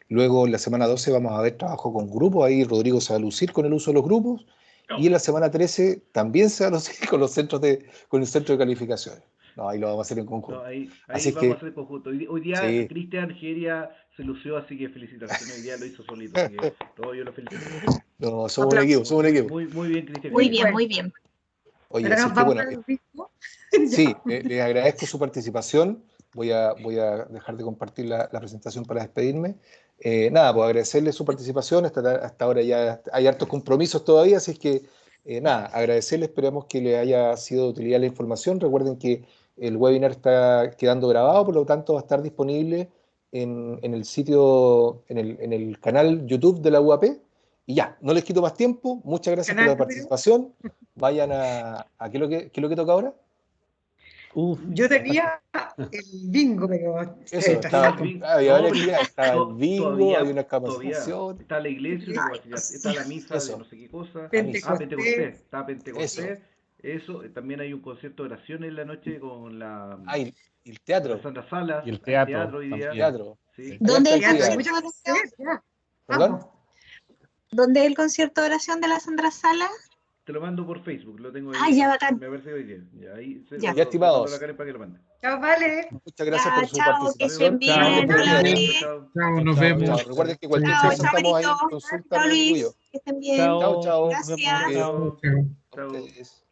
Luego en la semana 12 vamos a ver trabajo con grupos, ahí Rodrigo se va a lucir con el uso de los grupos. Y en la semana 13 también se va a lucir con con el centro de calificaciones. No, ahí lo vamos a hacer en conjunto. No, ahí Así es vamos a que, hacer conjunto. Hoy día sí, Cristian Geria se lució, así que felicitaciones. Hoy día lo hizo solito, así que todo yo lo felicito. no, somos un equipo, somos un equipo. Muy bien, Cristian. Muy Muy bien, bueno. muy bien. Oye, Ahora así nos es que vamos bueno, al ritmo. sí, les agradezco su participación. Voy a dejar de compartir la presentación para despedirme. Nada, pues agradecerles su participación. Hasta ahora ya hay hartos compromisos todavía, así es que nada, agradecerles. Esperamos que les haya sido de utilidad la información. Recuerden que el webinar está quedando grabado, por lo tanto va a estar disponible en el sitio, en el canal YouTube de la UAP. Y ya, no les quito más tiempo. Muchas gracias por Canal la número. participación. Vayan ¿qué es lo que toca ahora? Uf, Yo tenía el bingo, pero Eso, está estaba, haciendo- había No, varias pero actividades, estaba el bingo, había una todavía capacitación, está la iglesia, una capacitación, está la misa de no eso, sé qué cosa. la misa, Pentecostés, Pentecostés. está eso. Pentecostés. Eso, también hay un concierto de oración en la noche con Ah, y el la teatro, Sandra Salas, y el hay teatro teatro hoy día. también. teatro. Sí. Hay ¿Dónde harta el Teatro, hay actividad. concierto muchas de oración? cosas, ya. ¿Perdón? Vamos. ¿Dónde es el concierto de oración de la Sandra Sala? Te lo mando por Facebook, lo tengo Ah, ahí, ya, bacán. me parece hoy día. Ya, ahí se Ya. Ya, lo mando a la estimados, Karen para que lo mande. Chao, vale. muchas gracias Ya, por su chao, que estén participación. Chao, bien. que Muy estén Hola, bien. bien. Andrés. Chao, Chao, nos chao, vemos. Chao, recuerden que cualquier Chao, cosa chao, estamos ahí Benito. en consulta Chao, con el tuyo. Luis. Que estén bien. Chao, chao. chao. Nos vemos. Gracias. Chao. Chao. A Chao. ustedes.